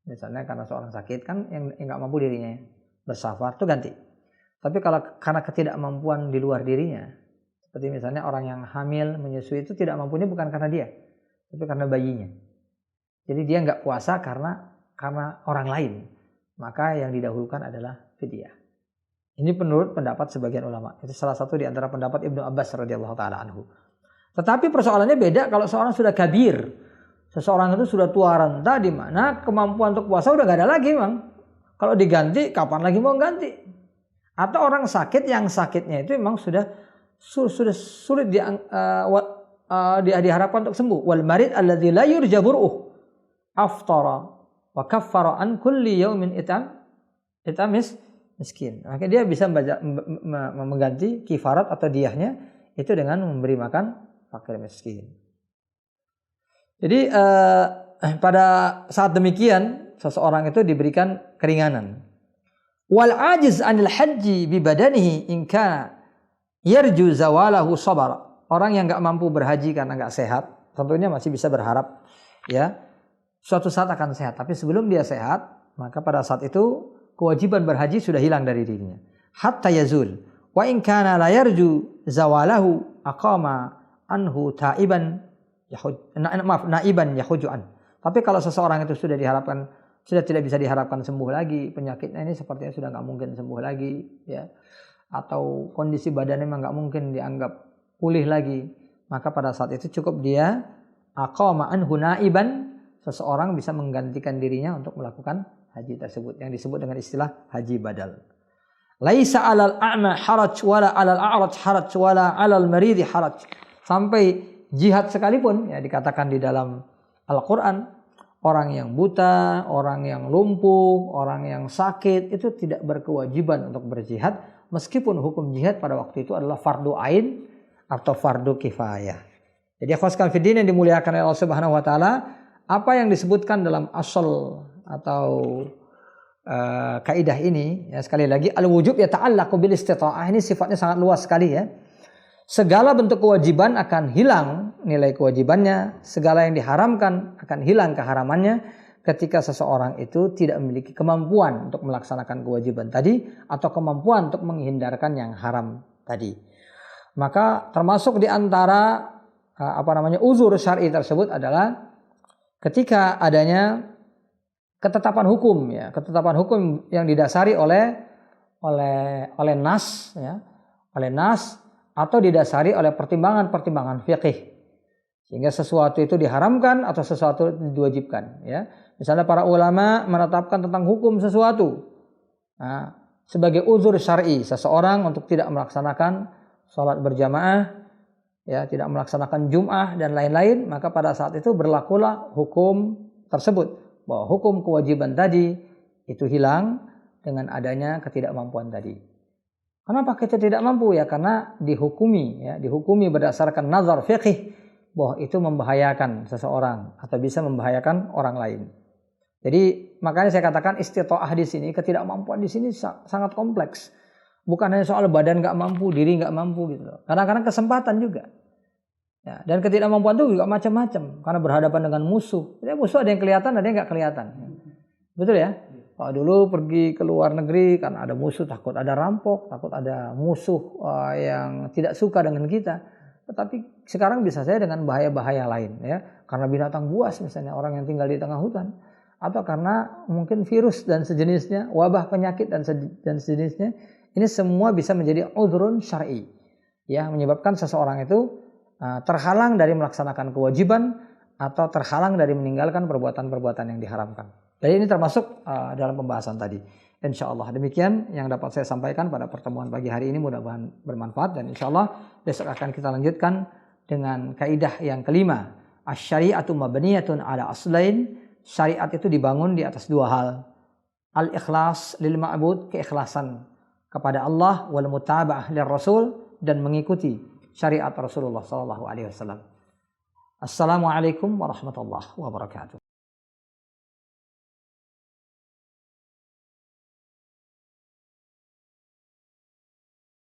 Misalnya karena seorang sakit kan yang nggak mampu dirinya bersafar, itu ganti. Tapi kalau karena ketidakmampuan di luar dirinya, seperti misalnya orang yang hamil menyusui, itu tidak mampunya bukan karena dia, tapi karena bayinya. Jadi dia nggak puasa karena orang lain, maka yang didahulukan adalah fidyah. Ini menurut pendapat sebagian ulama. Itu salah satu di antara pendapat Ibnu Abbas radhiyallahu taala anhu. Tetapi persoalannya beda kalau seorang sudah kabir. Seseorang itu sudah tua renta di mana kemampuan untuk puasa udah gak ada lagi, Bang. Kalau diganti, kapan lagi mau ganti? Atau orang sakit yang sakitnya itu memang sudah sulit diharapkan untuk sembuh. Wal marid alladzi la yurja bur'uh aftara wa kaffara an kulli yaumin miskin. Maka dia bisa mengganti kifarat atau diyahnya itu dengan memberi makan fakir miskin. Jadi pada saat demikian seseorang itu diberikan keringanan. Wal ajiz anil haji bi badanihi in kana yarju zawalahu sabara. Orang yang enggak mampu berhaji karena enggak sehat, tentunya masih bisa berharap ya suatu saat akan sehat. Tapi sebelum dia sehat, maka pada saat itu kewajiban berhaji sudah hilang dari dirinya. Hatta yazul. Wa in kana la yarju zawalahu aqama anhu naiban yahujuan. Tapi kalau seseorang itu sudah tidak bisa diharapkan sembuh lagi, penyakitnya ini sepertinya sudah nggak mungkin sembuh lagi, ya, atau kondisi badannya memang nggak mungkin dianggap pulih lagi, maka pada saat itu cukup dia aqama anhu naiban, seseorang bisa menggantikan dirinya untuk melakukan haji tersebut yang disebut dengan istilah haji badal. Laisa 'alal a'ma haraj wala 'alal a'raj haraj wala 'alal maridi haraj. Sampai jihad sekalipun ya dikatakan di dalam Al-Qur'an, orang yang buta, orang yang lumpuh, orang yang sakit itu tidak berkewajiban untuk berjihad meskipun hukum jihad pada waktu itu adalah fardu ain atau fardu kifayah. Jadi akhwaskan fiddin yang dimuliakan oleh Allah Subhanahu wa taala, apa yang disebutkan dalam asal atau kaidah ini ya, sekali lagi al-wujub yata'allaqu bil istita'ah, ini sifatnya sangat luas sekali ya. Segala bentuk kewajiban akan hilang nilai kewajibannya, segala yang diharamkan akan hilang keharamannya ketika seseorang itu tidak memiliki kemampuan untuk melaksanakan kewajiban tadi atau kemampuan untuk menghindarkan yang haram tadi. Maka termasuk di antara uzur syar'i tersebut adalah ketika adanya ketetapan hukum ya, ketetapan hukum yang didasari oleh nas ya, oleh nas atau didasari oleh pertimbangan-pertimbangan fikih. Sehingga sesuatu itu diharamkan atau sesuatu diwajibkan ya. Misalnya para ulama menetapkan tentang hukum sesuatu. Nah, sebagai uzur syar'i seseorang untuk tidak melaksanakan sholat berjamaah, ya, tidak melaksanakan Jum'ah dan lain-lain, maka pada saat itu berlakulah hukum tersebut, bahwa hukum kewajiban tadi itu hilang dengan adanya ketidakmampuan tadi. Kenapa kita tidak mampu? Ya karena dihukumi berdasarkan nazar fiqih bahwa itu membahayakan seseorang atau bisa membahayakan orang lain. Jadi makanya saya katakan istita'ah di sini, ketidakmampuan di sini sangat kompleks. Bukan hanya soal badan nggak mampu, diri nggak mampu gitu loh. Kadang-kadang kesempatan juga. Ya, dan ketidakmampuan itu juga macam-macam karena berhadapan dengan musuh. Jadi musuh ada yang kelihatan, ada yang nggak kelihatan. Betul ya? Kalau dulu pergi ke luar negeri kan ada musuh, takut ada rampok, takut ada musuh yang tidak suka dengan kita. Tetapi sekarang bisa saja dengan bahaya-bahaya lain, ya, karena binatang buas misalnya, orang yang tinggal di tengah hutan, atau karena mungkin virus dan sejenisnya, wabah penyakit dan sejenisnya. Ini semua bisa menjadi udhrun syar'i, ya, menyebabkan seseorang itu terhalang dari melaksanakan kewajiban atau terhalang dari meninggalkan perbuatan-perbuatan yang diharamkan. Jadi ini termasuk dalam pembahasan tadi. Insya Allah demikian yang dapat saya sampaikan pada pertemuan pagi hari ini, mudah-mudahan bermanfaat, dan insya Allah besok akan kita lanjutkan dengan kaidah yang kelima. Asy-syari'atu mabniyatun ala aslain. Syariat itu dibangun di atas dua hal. Al-ikhlas lil ma'bud, keikhlasan kepada Allah, wal mutaba'ah lir rasul, dan mengikuti syariat Rasulullah sallallahu alaihi wasallam. Assalamualaikum warahmatullahi wabarakatuh.